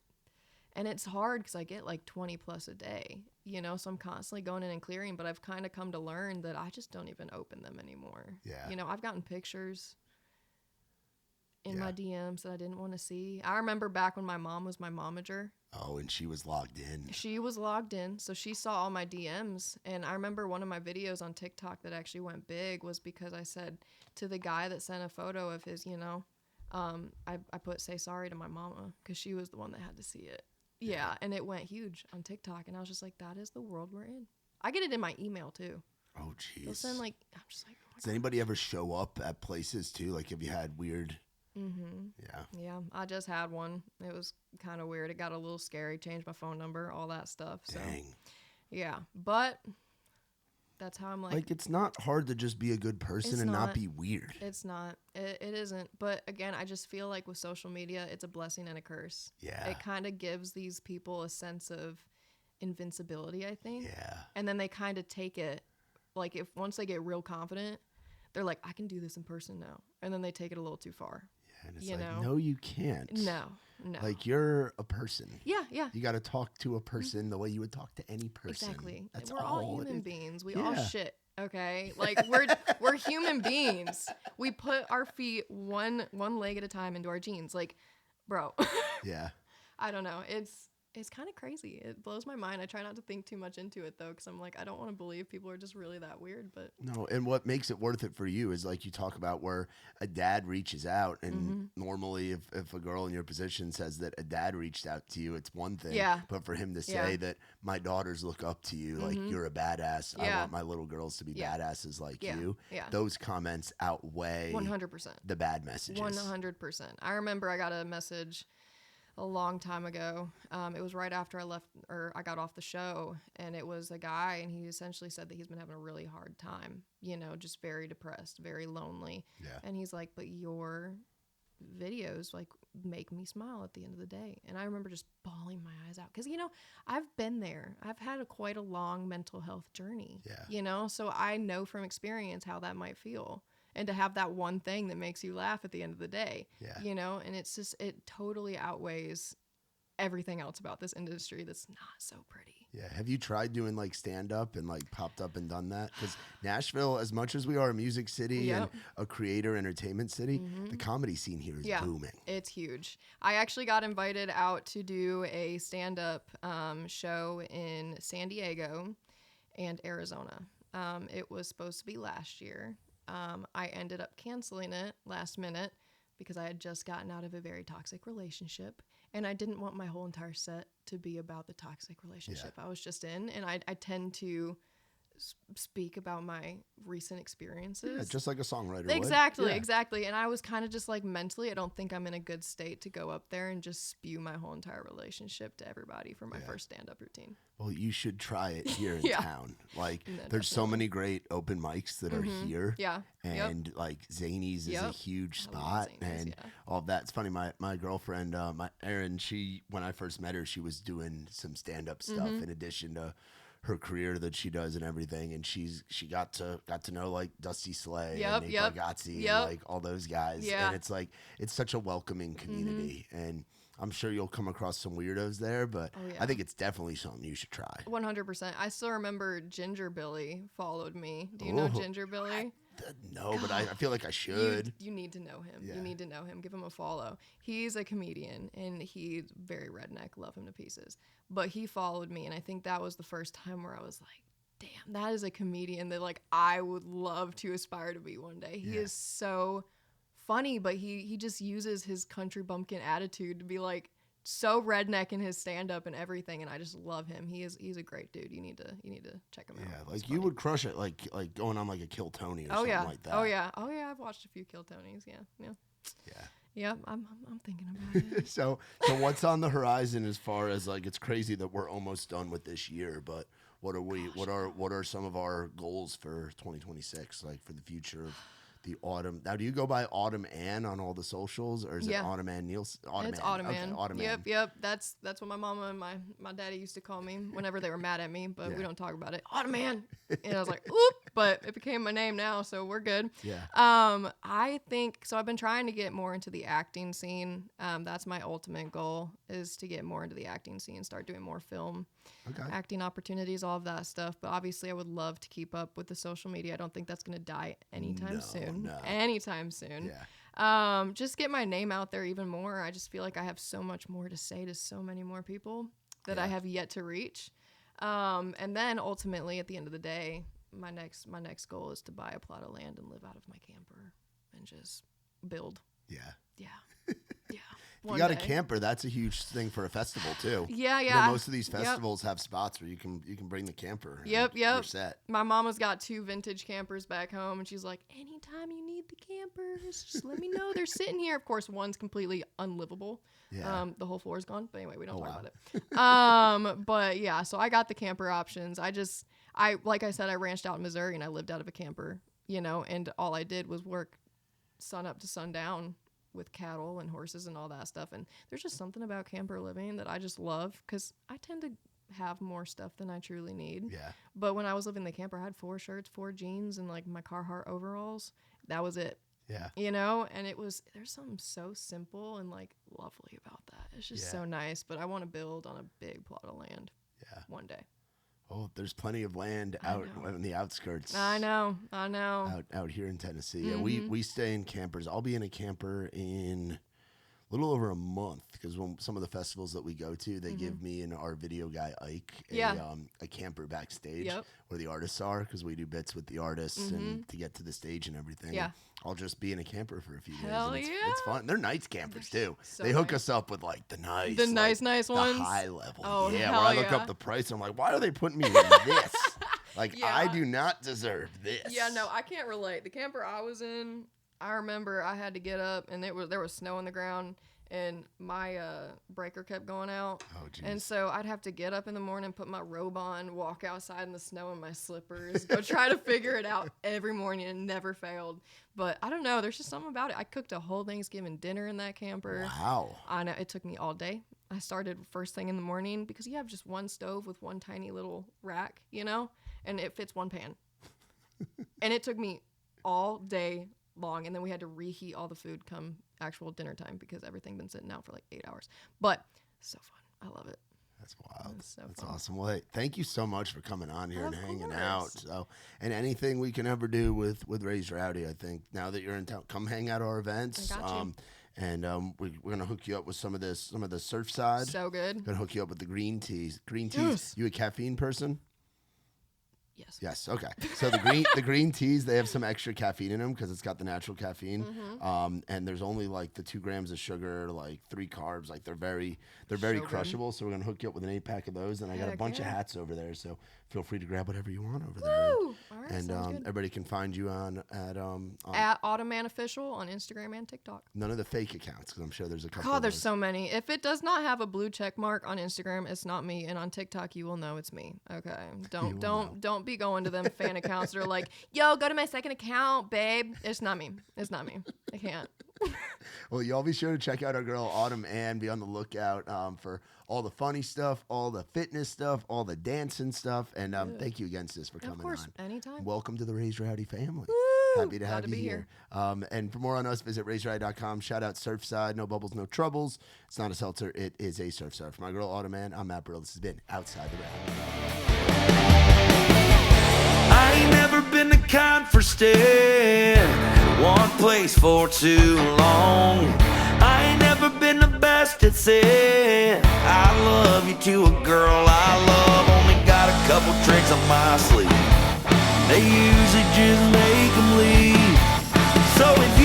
and it's hard because I get like 20 plus a day, you know, so I'm constantly going in and clearing, but I've kind of come to learn that I just don't even open them anymore. Yeah. You know, I've gotten pictures in my DMs that I didn't want to see. I remember back when my mom was my momager. Oh, and she was logged in. She was logged in, so she saw all my DMs. And I remember one of my videos on TikTok that actually went big was because I said to the guy that sent a photo of his, you know, I put say sorry to my mama because she was the one that had to see it. Yeah, and it went huge on TikTok. And I was just like, that is the world we're in. I get it in my email too. Oh, jeez. They'll send like, I'm just like, oh my Does anybody ever show up at places too? Like, have you had weird... Yeah, I just had one. It was kind of weird. It got a little scary. Changed my phone number, all that stuff. So, dang. Yeah, but that's how I'm like. It's not hard to just be a good person and not be weird. It's not. It isn't. But again, I just feel like with social media, it's a blessing and a curse. Yeah. It kind of gives these people a sense of invincibility, I think. Yeah. And then they kind of take it, like once they get real confident, they're like, I can do this in person now. And then they take it a little too far. And it's no, you can't. No. Like, you're a person. Yeah. You got to talk to a person the way you would talk to any person. Exactly. That's we're all human beings. We Yeah. all shit. Okay. Like we're human beings. We put our feet one leg at a time into our jeans. Like, bro. Yeah. I don't know. it's kind of crazy. It blows my mind. I try not to think too much into it though, because I'm like, I don't want to believe people are just really that weird. But no, and what makes it worth it for you is like you talk about where a dad reaches out, and normally if a girl in your position says that a dad reached out to you, it's one thing. Yeah. But for him to say that my daughters look up to you, like you're a badass. I want my little girls to be badasses like you. Yeah. Those comments outweigh 100% the bad messages. 100%. I remember I got a message a long time ago. It was right after I left, or I got off the show, and it was a guy, and he essentially said that he's been having a really hard time, just very depressed, very lonely. Yeah. And he's like, but your videos like make me smile at the end of the day. And I remember just bawling my eyes out because I've been there. I've had quite a long mental health journey. Yeah. So I know from experience how that might feel. And to have that one thing that makes you laugh at the end of the day, and it's just, it totally outweighs everything else about this industry that's not so pretty. Yeah. Have you tried doing like stand up and like popped up and done that? Because Nashville, as much as we are a music city and a creator entertainment city, the comedy scene here is booming. It's huge. I actually got invited out to do a stand up show in San Diego and Arizona. It was supposed to be last year. I ended up canceling it last minute because I had just gotten out of a very toxic relationship, and I didn't want my whole entire set to be about the toxic relationship I was just in. And I tend to speak about my recent experiences. Yeah, just like a songwriter would. Exactly. And I was kind of just like mentally, I don't think I'm in a good state to go up there and just spew my whole entire relationship to everybody for my first stand-up routine. Well, you should try it here in town. Like, there's so many great open mics that are here. Yeah. And like Zany's is a huge spot, and all of that. It's funny. My girlfriend, Erin, when I first met her, she was doing some stand-up stuff in addition to her career that she does and everything, and she got to know like Dusty Slay and Nate Bargatze and like all those guys, and it's like it's such a welcoming community, and I'm sure you'll come across some weirdos there, but I think it's definitely something you should try. 100%. I still remember Ginger Billy followed me. Do you know Ginger Billy? No, but I feel like I should. You need to know him. Yeah. You need to know him. Give him a follow. He's a comedian, and he's very redneck. Love him to pieces. But he followed me, and I think that was the first time where I was like, damn, that is a comedian that like I would love to aspire to be one day. He is so funny, but he just uses his country bumpkin attitude to be like so redneck in his stand-up and everything, and I just love him. He's a great dude. You need to check him out. Yeah, like you would crush it, like going on like a Kill Tony or something like that. Oh yeah. I've watched a few Kill Tonys. Yeah. I'm thinking about it. So what's on the horizon as far as like, it's crazy that we're almost done with this year, but what are some of our goals for 2026, like for the future of the Autumn? Now, do you go by Autumn Ann on all the socials, or is it Autumn Ann Nielsen? It's Autumn Ann. Okay, Autumn Ann. Yep. That's what my mama and my daddy used to call me whenever they were mad at me, but we don't talk about it. Autumn Ann. And I was like, oop, but it became my name now, so we're good. Yeah. I think so. I've been trying to get more into the acting scene. That's my ultimate goal, is to get more into the acting scene, start doing more film. Acting opportunities, all of that stuff. But obviously I would love to keep up with the social media. I don't think that's going to die anytime soon. No. Anytime soon. Yeah. Just get my name out there even more. I just feel like I have so much more to say to so many more people that I have yet to reach. And then ultimately at the end of the day, my next goal is to buy a plot of land and live out of my camper and just build. Yeah. Yeah. Yeah. If you got a camper, that's a huge thing for a festival too. Yeah. You know, most of these festivals have spots where you can bring the camper. Yep. You're set. My mama's got 2 vintage campers back home, and she's like, anytime you need the campers, just let me know. They're sitting here. Of course, one's completely unlivable. Yeah. The whole floor is gone. But anyway, we don't talk about it. But yeah, so I got the camper options. Like I said, I ranched out in Missouri, and I lived out of a camper, and all I did was work sun up to sundown with cattle and horses and all that stuff. And there's just something about camper living that I just love, because I tend to have more stuff than I truly need. Yeah. But when I was living in the camper, I had 4 shirts, 4 jeans, and like my Carhartt overalls. That was it. Yeah. And there's something so simple and like lovely about that. It's just so nice. But I want to build on a big plot of land. Yeah. One day. Oh, there's plenty of land out in the outskirts. I know. Out here in Tennessee. Yeah, we stay in campers. I'll be in a camper in little over a month, because when some of the festivals that we go to, they give me and our video guy Ike a camper backstage where the artists are, because we do bits with the artists and to get to the stage and everything. Yeah. I'll just be in a camper for a few days. Hell and yeah. It's fun. They're nice campers too. So they hook us up with like the nice ones. The high level. Oh, yeah, hell where I look up the price and I'm like, why are they putting me in this? Like, I do not deserve this. Yeah, no, I can't relate. The camper I was in, I remember I had to get up and there was snow on the ground and my breaker kept going out. Oh, geez. And so I'd have to get up in the morning, put my robe on, walk outside in the snow in my slippers, go try to figure it out every morning, and never failed. But I don't know, there's just something about it. I cooked a whole Thanksgiving dinner in that camper. Wow. I know, it took me all day. I started first thing in the morning because you have just one stove with one tiny little rack, you know, and it fits one pan. And it took me all day long, and then we had to reheat all the food come actual dinner time because everything been sitting out for like 8 hours. But so fun. I love it. That's wild. That's fun. awesome. Well, hey, thank you so much for coming on here and hanging out. So, and anything we can ever do with Raised Rowdy, I think now that you're in town, come hang out at our events. I got you. And we're gonna hook you up with some of the Surfside. So good. Gonna hook you up with the green teas. Green teas. Yes. You a caffeine person? Yes. Yes. Okay. So the green teas, they have some extra caffeine in them because it's got the natural caffeine. And there's only like the 2 grams of sugar, like 3 carbs. Like they're very crushable. So we're gonna hook you up with an 8-pack of those. And I got a bunch of hats over there. So feel free to grab whatever you want over there. All right, and everybody can find you at Automan Official on Instagram and TikTok. None of the fake accounts, because I'm sure there's a couple. God, there's so many. If it does not have a blue check mark on Instagram, it's not me, and on TikTok, you will know it's me. Okay, don't be going to them fan accounts that are like, yo, go to my second account, babe. It's not me. It's not me. I can't. Well, y'all be sure to check out our girl Autumn Ann. Be on the lookout for all the funny stuff, all the fitness stuff, all the dancing stuff. And thank you again, sis, for coming on. Of course, anytime. Welcome to the Raised Rowdy family. Woo! Happy to have you here. And for more on us, visit raisedrowdy.com. Shout out Surfside. No bubbles, no troubles. It's not a seltzer. It is a surf. For my girl Autumn Ann, I'm Matt Burrill. This has been Outside the Round. I ain't never been the kind for staying one place for too long. I ain't never been the best at saying I love you to a girl I love. Only got a couple tricks up my sleeve. They usually just make them leave. So if